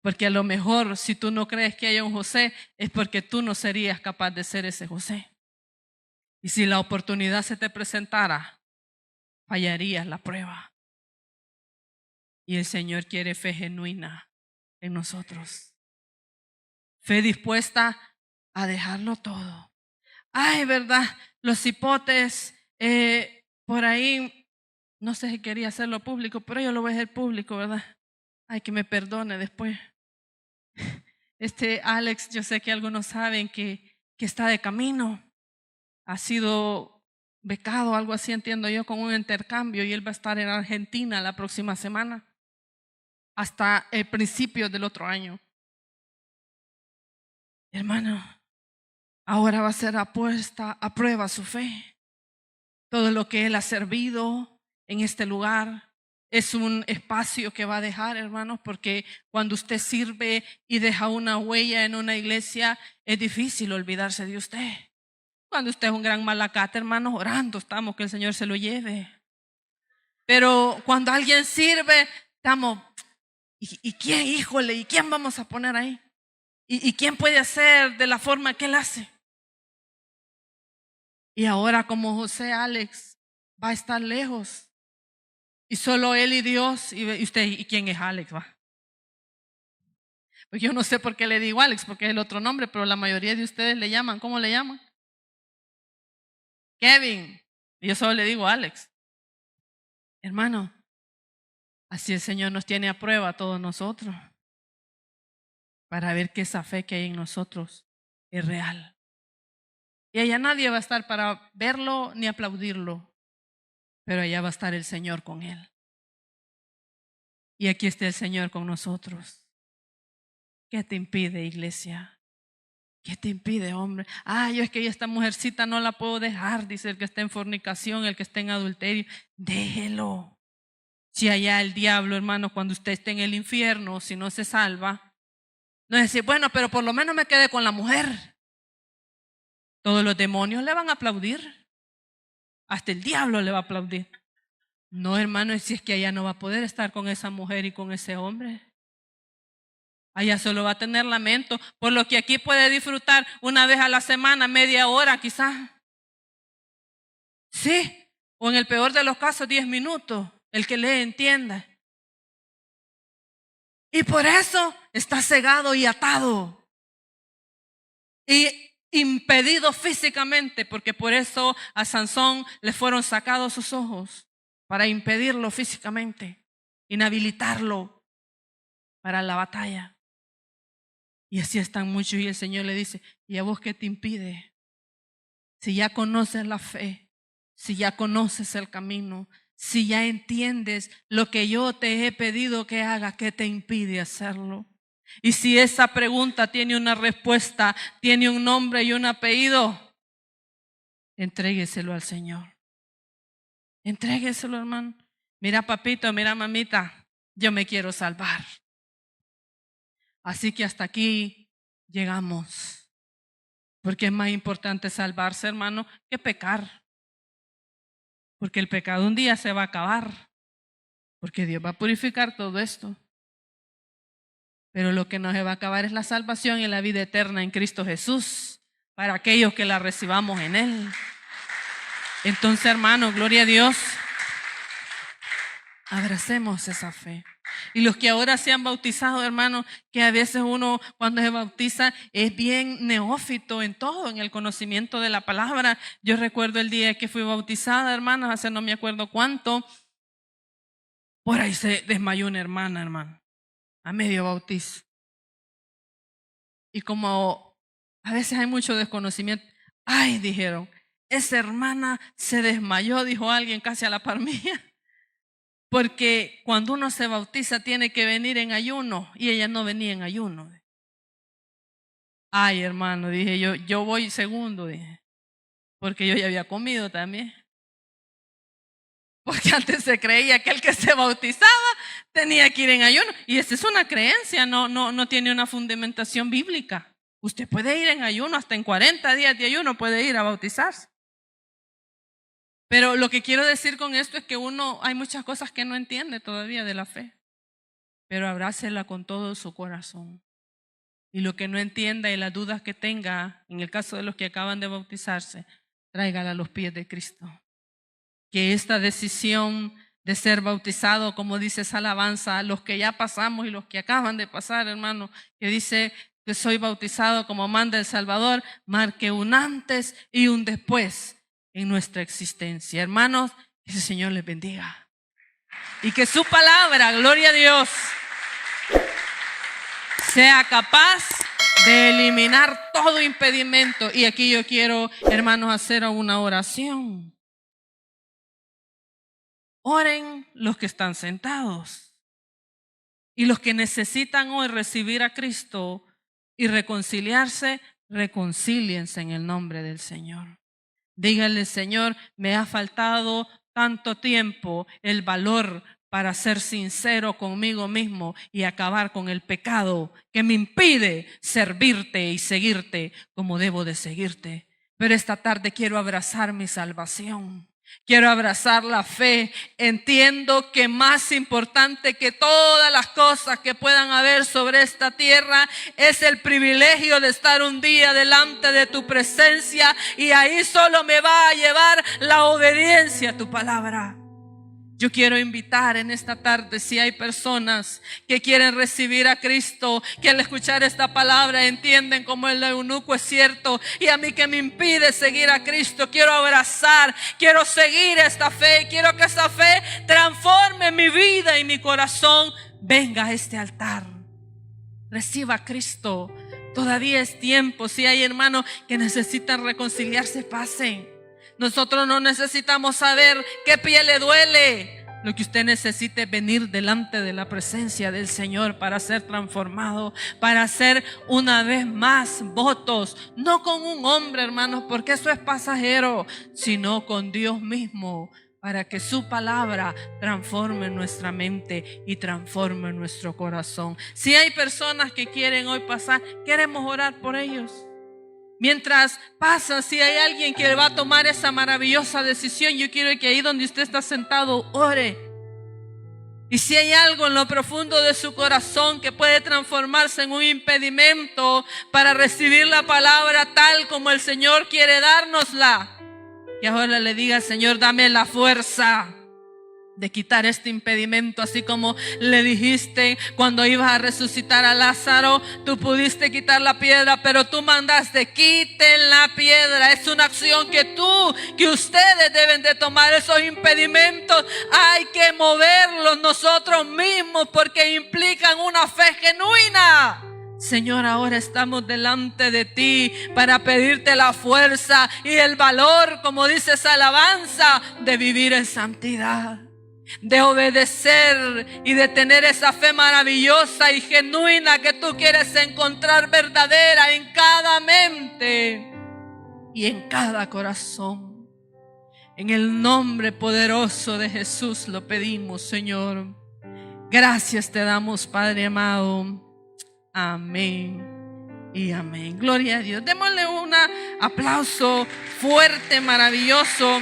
Porque a lo mejor si tú no crees que haya un José, es porque tú no serías capaz de ser ese José. Y si la oportunidad se te presentara, fallarías la prueba. Y el Señor quiere fe genuina en nosotros. Fe dispuesta a dejarlo todo. Ay, ¿verdad? Los hipotes, por ahí, no sé si quería hacerlo público, pero yo lo voy a hacer público, ¿verdad? Ay, que me perdone después. Alex, yo sé que algunos saben que está de camino. Ha sido becado, algo así entiendo yo, con un intercambio, y él va a estar en Argentina la próxima semana, hasta el principio del otro año. Hermano, ahora va a ser puesta a prueba su fe. Todo lo que él ha servido en este lugar es un espacio que va a dejar, hermanos, porque cuando usted sirve y deja una huella en una iglesia, es difícil olvidarse de usted. Cuando usted es un gran malacate, hermanos, orando estamos que el Señor se lo lleve. Pero cuando alguien sirve, estamos, ¿y quién, híjole, y quién vamos a poner ahí? ¿Y quién puede hacer de la forma que él hace? Y ahora como José Alex va a estar lejos, y solo él y Dios, y usted, ¿y quién es Alex? Va? Pues yo no sé por qué le digo Alex, porque es el otro nombre, pero la mayoría de ustedes le llaman, ¿cómo le llaman? Kevin. Y yo solo le digo Alex. Hermano, así el Señor nos tiene a prueba a todos nosotros, para ver que esa fe que hay en nosotros es real. Y allá nadie va a estar para verlo ni aplaudirlo, pero allá va a estar el Señor con él. Y aquí está el Señor con nosotros. ¿Qué te impide, iglesia? ¿Qué te impide, hombre? Yo es que esta mujercita no la puedo dejar, dice el que está en fornicación, el que está en adulterio. Déjelo. Si allá el diablo, hermano, cuando usted esté en el infierno, si no se salva, no es decir, bueno, pero por lo menos me quedé con la mujer. Todos los demonios le van a aplaudir. Hasta el diablo le va a aplaudir. No, hermano, si es que allá no va a poder estar con esa mujer y con ese hombre. Allá solo va a tener lamento, por lo que aquí puede disfrutar una vez a la semana, media hora quizás. Sí, o en el peor de los casos 10 minutos, el que le entienda. Y por eso está cegado y atado. Y impedido físicamente, porque por eso a Sansón le fueron sacados sus ojos, para impedirlo físicamente, inhabilitarlo para la batalla. Y así están muchos, y el Señor le dice, ¿y a vos qué te impide? Si ya conoces la fe, si ya conoces el camino, si ya entiendes lo que yo te he pedido que hagas, ¿qué te impide hacerlo? Y si esa pregunta tiene una respuesta, tiene un nombre y un apellido, entrégueselo al Señor. Entrégueselo, hermano. Mira, papito, mira, mamita, yo me quiero salvar. Así que hasta aquí llegamos. Porque es más importante salvarse, hermano, que pecar. Porque el pecado un día se va a acabar. Porque Dios va a purificar todo esto. Pero lo que no se va a acabar es la salvación y la vida eterna en Cristo Jesús, para aquellos que la recibamos en Él. Entonces, hermano, gloria a Dios, abracemos esa fe. Y los que ahora se han bautizado, hermano, que a veces uno cuando se bautiza es bien neófito en todo, en el conocimiento de la palabra. Yo recuerdo el día que fui bautizada, hermanos, hace no me acuerdo cuánto. Por ahí se desmayó una hermana, hermano, a medio bautizo. Y como a veces hay mucho desconocimiento, dijeron, esa hermana se desmayó, dijo alguien casi a la par mía. Porque cuando uno se bautiza tiene que venir en ayuno, y ella no venía en ayuno. Hermano, dije yo voy segundo, dije, porque yo ya había comido también. Porque antes se creía que el que se bautizaba tenía que ir en ayuno, y esa es una creencia, no tiene una fundamentación bíblica. Usted puede ir en ayuno, hasta en 40 días de ayuno puede ir a bautizarse. Pero lo que quiero decir con esto es que hay muchas cosas que no entiende todavía de la fe, pero abrácela con todo su corazón. Y lo que no entienda y las dudas que tenga, en el caso de los que acaban de bautizarse, tráigala a los pies de Cristo. Que esta decisión de ser bautizado, como dice esa alabanza, los que ya pasamos y los que acaban de pasar, hermano, que dice, que soy bautizado como manda el Salvador, marque un antes y un después en nuestra existencia. Hermanos, que el Señor les bendiga. Y que su palabra, gloria a Dios, sea capaz de eliminar todo impedimento. Y aquí yo quiero, hermanos, hacer una oración. Oren los que están sentados. Y los que necesitan hoy recibir a Cristo y reconciliarse, reconcíliense en el nombre del Señor. Díganle: Señor, me ha faltado tanto tiempo el valor para ser sincero conmigo mismo y acabar con el pecado que me impide servirte y seguirte como debo de seguirte. Pero esta tarde quiero abrazar mi salvación. Quiero abrazar la fe. Entiendo que más importante que todas las cosas que puedan haber sobre esta tierra es el privilegio de estar un día delante de tu presencia, y ahí solo me va a llevar la obediencia a tu palabra. Yo quiero invitar en esta tarde, si hay personas que quieren recibir a Cristo, que al escuchar esta palabra entienden como el eunuco es cierto, y a mí que me impide seguir a Cristo, quiero abrazar, quiero seguir esta fe, quiero que esa fe transforme mi vida y mi corazón. Venga a este altar, reciba a Cristo. Todavía es tiempo. Si hay hermanos que necesitan reconciliarse, pasen. Nosotros no necesitamos saber qué pie le duele. Lo que usted necesita es venir delante de la presencia del Señor para ser transformado, para hacer una vez más votos, no con un hombre, hermanos, porque eso es pasajero, sino con Dios mismo, para que su palabra transforme nuestra mente y transforme nuestro corazón. Si hay personas que quieren hoy pasar, queremos orar por ellos. Mientras pasa, si hay alguien que va a tomar esa maravillosa decisión, yo quiero que ahí donde usted está sentado, ore. Y si hay algo en lo profundo de su corazón que puede transformarse en un impedimento para recibir la palabra tal como el Señor quiere dárnosla, que ahora le diga: Señor, dame la fuerza de quitar este impedimento, así como le dijiste cuando ibas a resucitar a Lázaro. Tú pudiste quitar la piedra, pero tú mandaste: quiten la piedra. Es una acción que ustedes deben de tomar. Esos impedimentos hay que moverlos nosotros mismos, porque implican una fe genuina. Señor, ahora estamos delante de ti para pedirte la fuerza y el valor, como dice esa alabanza, de vivir en santidad, de obedecer y de tener esa fe maravillosa y genuina que tú quieres encontrar verdadera en cada mente y en cada corazón. En el nombre poderoso de Jesús lo pedimos, Señor. Gracias te damos, Padre amado. Amén y amén. Gloria a Dios. Démosle un aplauso fuerte, maravilloso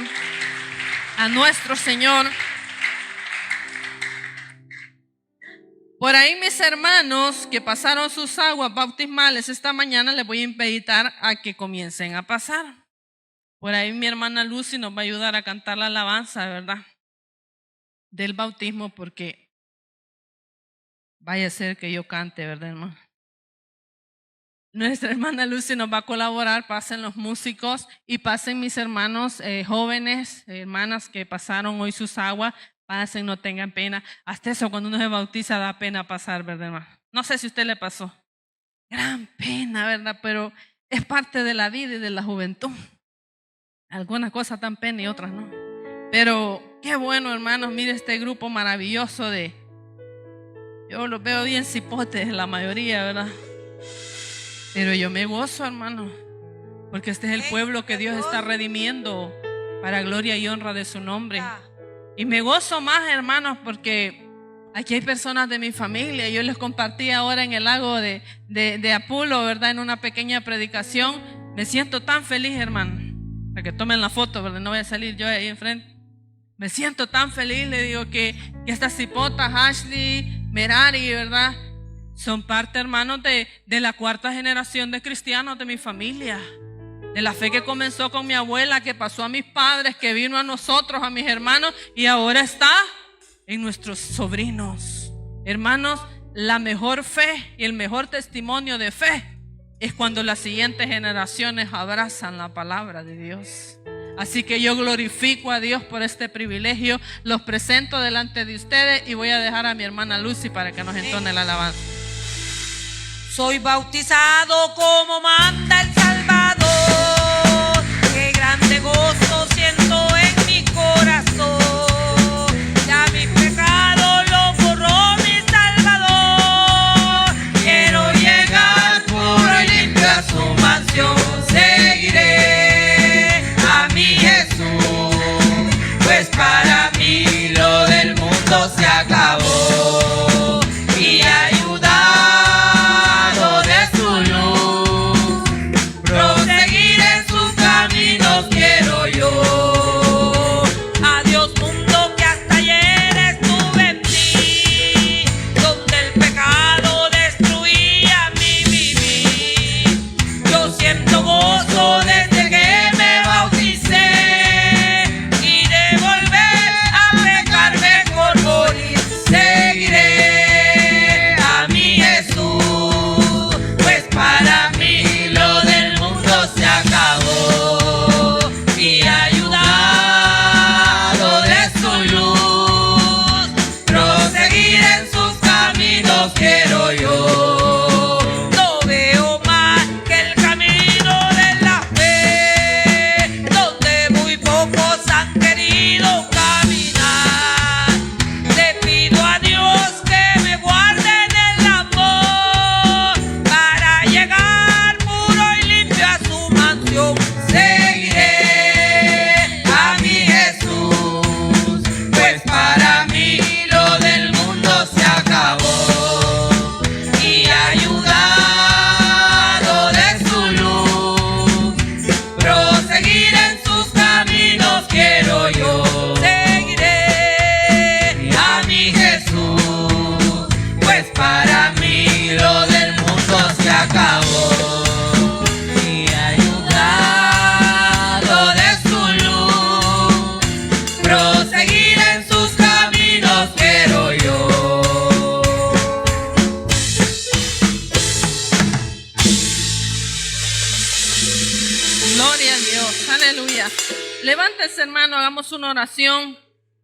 a nuestro Señor. Por ahí mis hermanos que pasaron sus aguas bautismales esta mañana, les voy a invitar a que comiencen a pasar. Por ahí mi hermana Lucy nos va a ayudar a cantar la alabanza, ¿verdad?, del bautismo, porque vaya a ser que yo cante, ¿verdad, hermano? Nuestra hermana Lucy nos va a colaborar. Pasen los músicos y pasen mis hermanos jóvenes, hermanas que pasaron hoy sus aguas. Pasen, no tengan pena. Hasta eso, cuando uno se bautiza, da pena pasar, ¿verdad, hermano? No sé si a usted le pasó. Gran pena, ¿verdad? Pero es parte de la vida y de la juventud. Algunas cosas dan pena y otras no. Pero qué bueno, hermanos. Mire este grupo maravilloso yo los veo bien cipotes, la mayoría, ¿verdad? Pero yo me gozo, hermano, porque este es el pueblo que Dios está redimiendo para gloria y honra de su nombre. Y me gozo más, hermanos, porque aquí hay personas de mi familia. Yo les compartí ahora en el lago de Apulo, ¿verdad?, en una pequeña predicación. Me siento tan feliz, hermano, para que tomen la foto, ¿verdad? No voy a salir yo ahí enfrente. Me siento tan feliz, le digo, que estas cipotas, Ashley, Merari, ¿verdad?, son parte, hermanos, de la cuarta generación de cristianos de mi familia. De la fe que comenzó con mi abuela, que pasó a mis padres, que vino a nosotros, a mis hermanos, y ahora está en nuestros sobrinos. Hermanos, la mejor fe y el mejor testimonio de fe es cuando las siguientes generaciones abrazan la palabra de Dios. Así que yo glorifico a Dios por este privilegio. Los presento delante de ustedes y voy a dejar a mi hermana Lucy para que nos entone la alabanza. Soy bautizado como manda el Salvador. Qué grande gozo siento en mi corazón. Ya mi pecado lo borró mi Salvador. Quiero llegar puro y limpio a su mansión. Seguiré a mi Jesús, pues para mí lo del mundo se acabó. Y ayudado de su luz, proseguir en sus caminos quiero yo. Adiós mundo que hasta ayer estuve en ti, donde el pecado destruía mi vivir. Yo siento gozo desde que me bauticé, y de volver a pecar mejor morir. Seguiré a mi Jesús, pues para mí lo del mundo se acabó. Y ayudado de su luz, proseguir en sus caminos quiero yo. No veo más que el camino de la fe, donde muy pocos han querido caminar. Le pido a Dios que me guarde del amor, para llegar puro y limpio a su mansión. Seguiré a mi Jesús, pues para mí lo del mundo se acabó. Y ayudado de su luz, proseguir en sus caminos quiero yo. Seguiré a mi Jesús, pues para mí lo del mundo se acabó. Y ayudado de su luz, proseguir en sus caminos quiero yo. Gloria a Dios, aleluya. Levántese, hermano, hagamos una oración.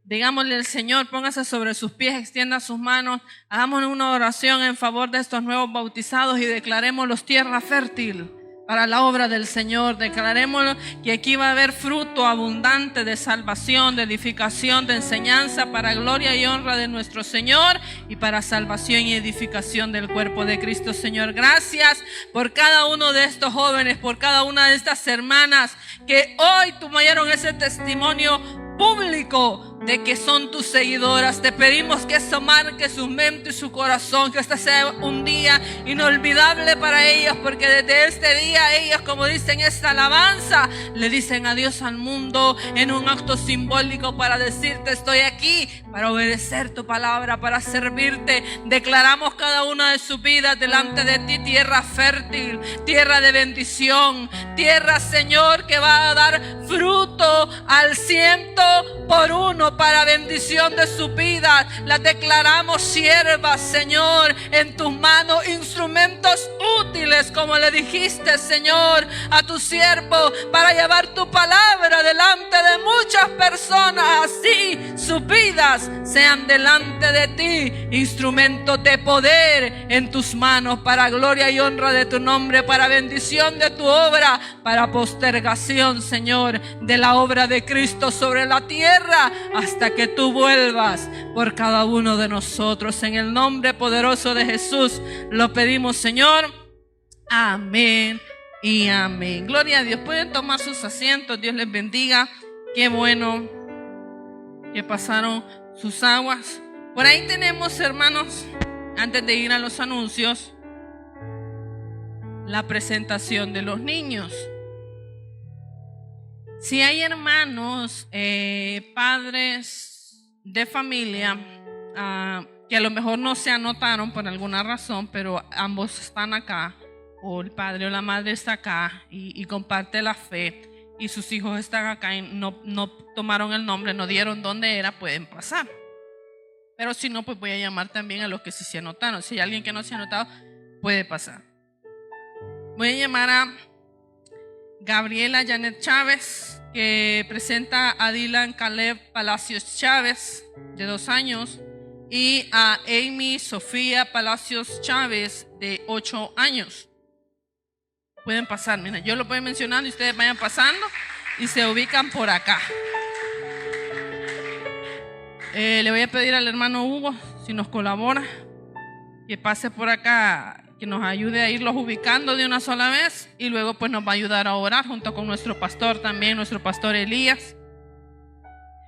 Digámosle al Señor, póngase sobre sus pies, extienda sus manos. Hagamos una oración en favor de estos nuevos bautizados y declarémoslos tierra fértil para la obra del Señor. Declaremos que aquí va a haber fruto abundante de salvación, de edificación, de enseñanza para gloria y honra de nuestro Señor y para salvación y edificación del cuerpo de Cristo. Señor, gracias por cada uno de estos jóvenes, por cada una de estas hermanas que hoy tomaron ese testimonio público de que son tus seguidoras. Te pedimos que eso marque su mente y su corazón, que este sea un día inolvidable para ellas, porque desde este día ellas, como dicen esta alabanza, le dicen adiós al mundo en un acto simbólico para decirte: estoy aquí para obedecer tu palabra, para servirte. Declaramos cada una de sus vidas delante de ti tierra fértil, tierra de bendición, tierra, Señor, que va a dar fruto al 100% para bendición de su vida. Las declaramos siervas, Señor, en tus manos, instrumentos útiles, como le dijiste, Señor, a tu siervo, para llevar tu palabra delante de muchas personas. Así sus vidas sean delante de ti instrumentos de poder en tus manos, para gloria y honra de tu nombre, para bendición de tu obra, para postergación, Señor, de la obra de Cristo sobre la tierra, hasta que tú vuelvas por cada uno de nosotros. En el nombre poderoso de Jesús lo pedimos, Señor. Amén y amén. Gloria a Dios. Pueden tomar sus asientos. Dios les bendiga. Qué bueno que pasaron sus aguas. Por ahí tenemos, hermanos, antes de ir a los anuncios, la presentación de los niños. Si hay hermanos, padres de familia que a lo mejor no se anotaron por alguna razón, pero ambos están acá, o el padre o la madre está acá y comparte la fe, y sus hijos están acá y no tomaron el nombre, no dieron dónde era, pueden pasar. Pero si no, pues voy a llamar también a los que sí se anotaron. Si hay alguien que no se ha anotado, puede pasar. Voy a llamar a Gabriela Janet Chávez, que presenta a Dylan Caleb Palacios Chávez, de 2 años, y a Amy Sofía Palacios Chávez, de 8 años. Pueden pasar, mira, yo lo voy mencionando y ustedes vayan pasando y se ubican por acá. Le voy a pedir al hermano Hugo, si nos colabora, que pase por acá, que nos ayude a irlos ubicando de una sola vez, y luego pues nos va a ayudar a orar junto con nuestro pastor también, nuestro pastor Elías.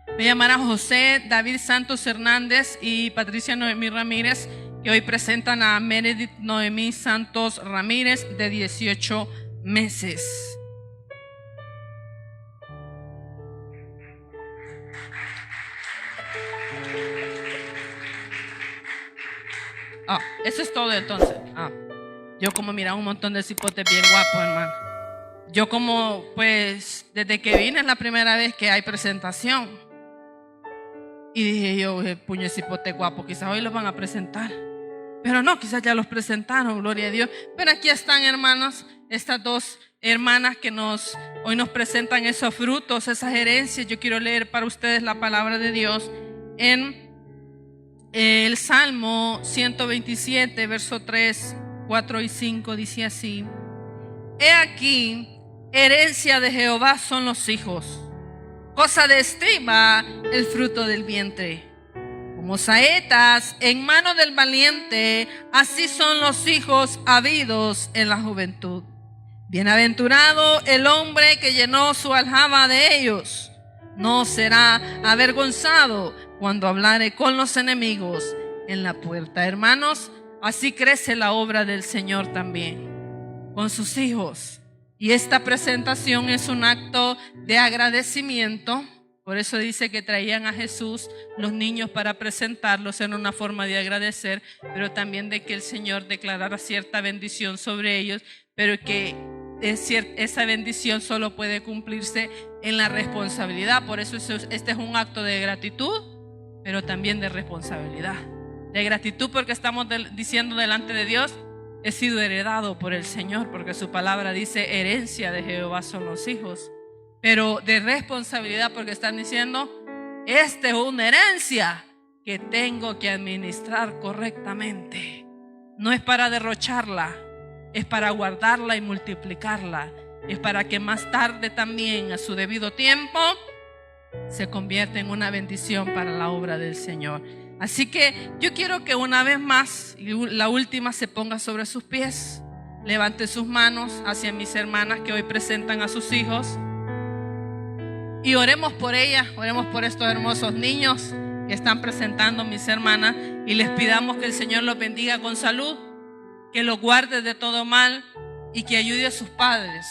Voy a llamar a José David Santos Hernández y Patricia Noemí Ramírez, que hoy presentan a Meredith Noemí Santos Ramírez, de 18 meses. Eso es todo entonces. Yo como miraba un montón de cipotes bien guapos, hermano. Yo como, pues, desde que vine es la primera vez que hay presentación. Y dije yo, puño de cipote guapo, quizás hoy los van a presentar. Pero no, quizás ya los presentaron, gloria a Dios. Pero aquí están, hermanos, estas 2 hermanas que hoy nos presentan esos frutos, esas herencias. Yo quiero leer para ustedes la palabra de Dios en el Salmo 127, verso 3, 4 y 5, dice así: He aquí, herencia de Jehová son los hijos, cosa de estima el fruto del vientre. Como saetas en mano del valiente, así son los hijos habidos en la juventud. Bienaventurado el hombre que llenó su aljaba de ellos, no será avergonzado cuando hablare con los enemigos en la puerta. Hermanos, así crece la obra del Señor también con sus hijos. Y esta presentación es un acto de agradecimiento. Por eso dice que traían a Jesús los niños para presentarlos en una forma de agradecer, pero también de que el Señor declarara cierta bendición sobre ellos, pero que esa bendición solo puede cumplirse en la responsabilidad. Por eso este es un acto de gratitud, pero también de responsabilidad. De gratitud porque estamos diciendo delante de Dios: he sido heredado por el Señor, porque su palabra dice herencia de Jehová son los hijos. Pero de responsabilidad porque están diciendo: esta es una herencia que tengo que administrar correctamente. No es para derrocharla, es para guardarla y multiplicarla. Es para que más tarde también, a su debido tiempo, se convierta en una bendición para la obra del Señor. Así que yo quiero que una vez más, y la última, se ponga sobre sus pies, levante sus manos hacia mis hermanas que hoy presentan a sus hijos, y oremos por ellas, oremos por estos hermosos niños que están presentando mis hermanas, y les pidamos que el Señor los bendiga con salud, que los guarde de todo mal y que ayude a sus padres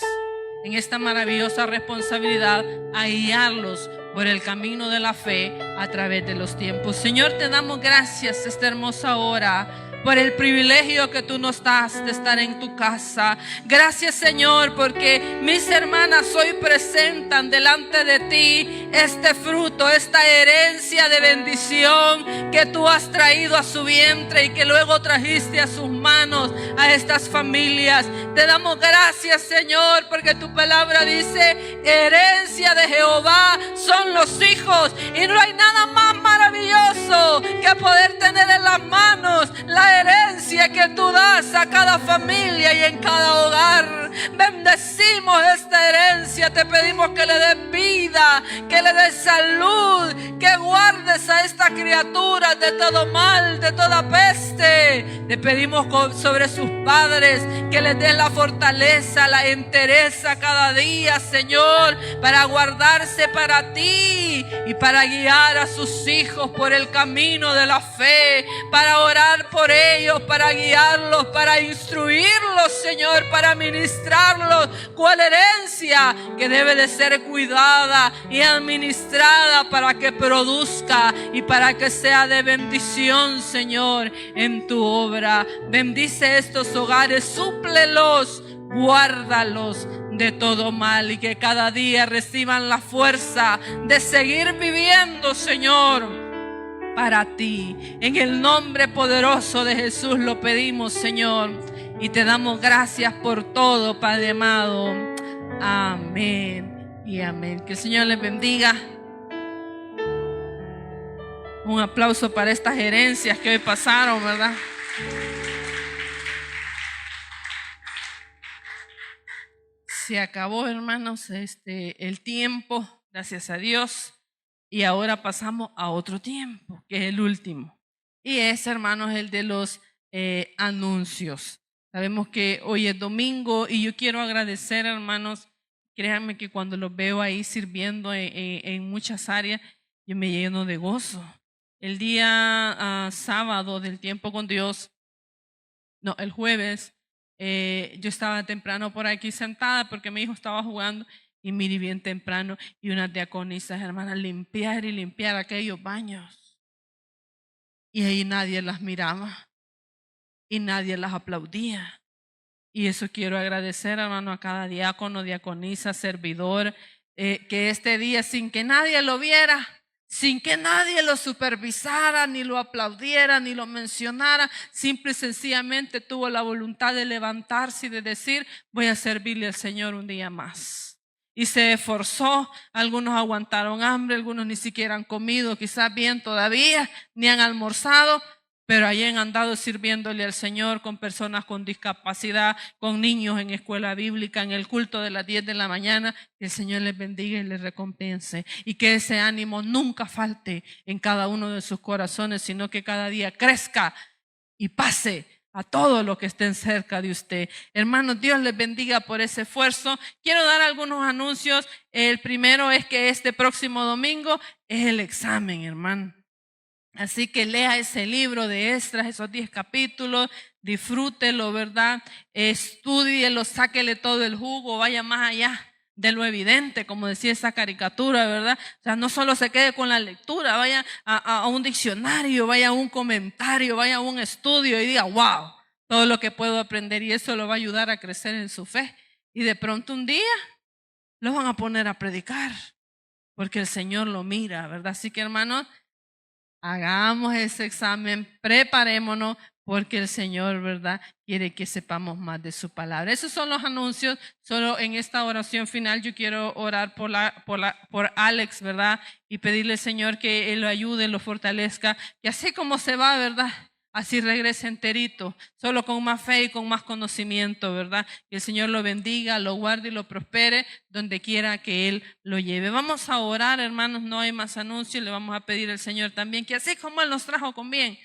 en esta maravillosa responsabilidad a guiarlos por el camino de la fe a través de los tiempos. Señor, te damos gracias esta hermosa hora por el privilegio que tú nos das de estar en tu casa. Gracias, Señor, porque mis hermanas hoy presentan delante de ti este fruto, esta herencia de bendición que tú has traído a su vientre y que luego trajiste a sus manos a estas familias. Te damos gracias, Señor, porque tu palabra dice: herencia de Jehová son los hijos, y no hay nada más maravilloso que poder tener en las manos la herencia que tú das a cada familia y en cada hogar. Bendecimos esta herencia, te pedimos que le des vida, que le des salud, que guardes a esta criatura de todo mal, de toda peste. Te pedimos sobre sus padres que les des la fortaleza, la entereza cada día, Señor, para guardarse para ti y para guiar a sus hijos por el camino de la fe, para orar por ellos, para guiarlos, para instruirlos, Señor, para ministrarlos. ¿Cuál herencia que debe de ser cuidada y administrada para que produzca y para que sea de bendición, Señor, en tu obra? Bendice estos hogares, súplelos, guárdalos de todo mal, y que cada día reciban la fuerza de seguir viviendo, Señor, para ti. En el nombre poderoso de Jesús lo pedimos, Señor, y te damos gracias por todo, Padre amado. Amén y amén. Que el Señor les bendiga. Un aplauso para estas gerencias que hoy pasaron, ¿verdad? Se acabó, hermanos, el tiempo, gracias a Dios. Y ahora pasamos a otro tiempo, que es el último. Y es, hermanos, el de los anuncios. Sabemos que hoy es domingo y yo quiero agradecer, hermanos. Créanme que cuando los veo ahí sirviendo en muchas áreas, yo me lleno de gozo. El día sábado del tiempo con Dios, no, el jueves, yo estaba temprano por aquí sentada porque mi hijo estaba jugando y miré bien temprano y unas diaconisas, hermanas, limpiar y limpiar aquellos baños. Y ahí nadie las miraba y nadie las aplaudía. Y eso quiero agradecer, hermano, a cada diácono, diaconisa, servidor, que este día, sin que nadie lo viera, sin que nadie lo supervisara, ni lo aplaudiera, ni lo mencionara, simple y sencillamente tuvo la voluntad de levantarse y de decir: voy a servirle al Señor un día más. Y se esforzó. Algunos aguantaron hambre, algunos ni siquiera han comido, quizás bien todavía, ni han almorzado, pero ahí han andado sirviéndole al Señor con personas con discapacidad, con niños en escuela bíblica, en el culto de las 10 de la mañana. Que el Señor les bendiga y les recompense. Y que ese ánimo nunca falte en cada uno de sus corazones, sino que cada día crezca y pase a todos los que estén cerca de usted. Hermanos, Dios les bendiga por ese esfuerzo. Quiero dar algunos anuncios. El primero es que este próximo domingo es el examen, hermano. Así que lea ese libro de Esdras, esos 10 capítulos, disfrútelo, ¿verdad? Estúdielo, sáquele todo el jugo, vaya más allá de lo evidente, como decía esa caricatura, ¿verdad? O sea, no solo se quede con la lectura, vaya a un diccionario, vaya a un comentario, vaya a un estudio y diga: wow, todo lo que puedo aprender, y eso lo va a ayudar a crecer en su fe. Y de pronto un día lo van a poner a predicar, porque el Señor lo mira, ¿verdad? Así que, hermanos, hagamos ese examen, preparémonos, porque el Señor, ¿verdad?, quiere que sepamos más de su palabra. Esos son los anuncios. Solo en esta oración final yo quiero orar por Alex, ¿verdad? Y pedirle al Señor que Él lo ayude, lo fortalezca, que así como se va, ¿verdad?, así regrese enterito, solo con más fe y con más conocimiento, ¿verdad? Que el Señor lo bendiga, lo guarde y lo prospere donde quiera que Él lo lleve. Vamos a orar, hermanos, no hay más anuncios. Le vamos a pedir al Señor también que así como Él nos trajo con bien,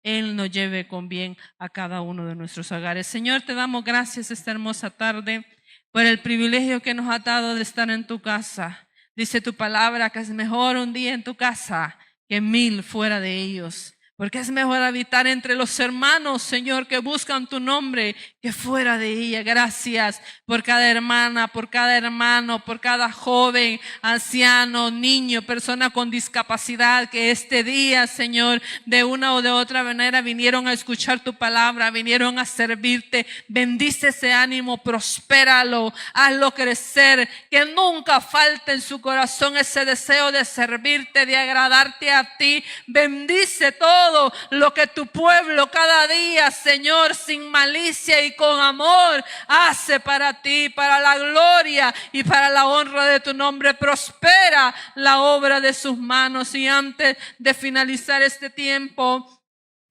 Él nos lleve con bien a cada uno de nuestros hogares. Señor, te damos gracias esta hermosa tarde por el privilegio que nos ha dado de estar en tu casa. Dice tu palabra que es mejor un día en tu casa que 1000 fuera de ellos. Porque es mejor habitar entre los hermanos, Señor, que buscan tu nombre, que fuera de ella. Gracias por cada hermana, por cada hermano, por cada joven, anciano, niño, persona con discapacidad, que este día, Señor, de una o de otra manera vinieron a escuchar tu palabra, vinieron a servirte. Bendice ese ánimo, prospéralo, hazlo crecer, que nunca falte en su corazón ese deseo de servirte, de agradarte a ti. Bendice todo lo que tu pueblo cada día, Señor, sin malicia y con amor hace para ti, para la gloria y para la honra de tu nombre. Prospera la obra de sus manos. Y antes de finalizar este tiempo,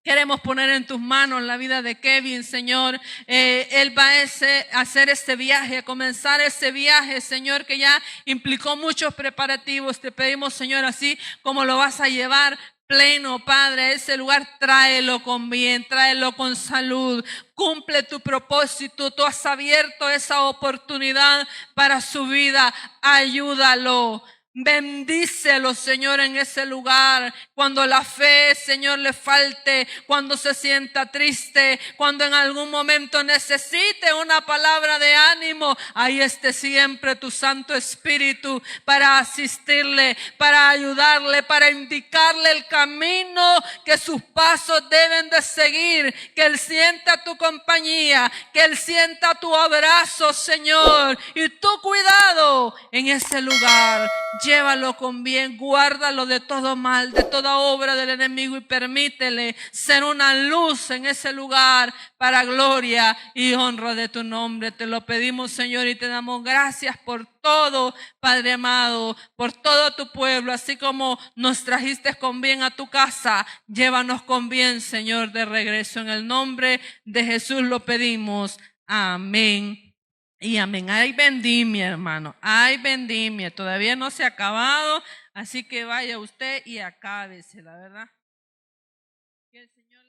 queremos poner en tus manos la vida de Kevin, Señor. Él va a hacer este viaje, a comenzar ese viaje, Señor, que ya implicó muchos preparativos. Te pedimos, Señor, así como lo vas a llevar pleno, Padre, ese lugar, tráelo con bien, tráelo con salud. Cumple tu propósito. Tú has abierto esa oportunidad para su vida. Ayúdalo. Bendícelo, Señor, en ese lugar. Cuando la fe, Señor, le falte, cuando se sienta triste, cuando en algún momento necesite una palabra de ánimo, ahí esté siempre tu Santo Espíritu para asistirle, para ayudarle, para indicarle el camino que sus pasos deben de seguir. Que Él sienta tu compañía, que Él sienta tu abrazo, Señor, y tu cuidado Llévalo en ese lugar, llévalo con bien, guárdalo de todo mal, de toda obra del enemigo y permítele ser una luz en ese lugar para gloria y honra de tu nombre. Te lo pedimos, Señor, y te damos gracias por todo, Padre amado, por todo tu pueblo, así como nos trajiste con bien a tu casa, llévanos con bien, Señor, de regreso. En el nombre de Jesús lo pedimos. Amén. Y amén. Hay vendimia, hermano. Hay vendimia. Todavía no se ha acabado. Así que vaya usted y acábese, la verdad. Que el Señor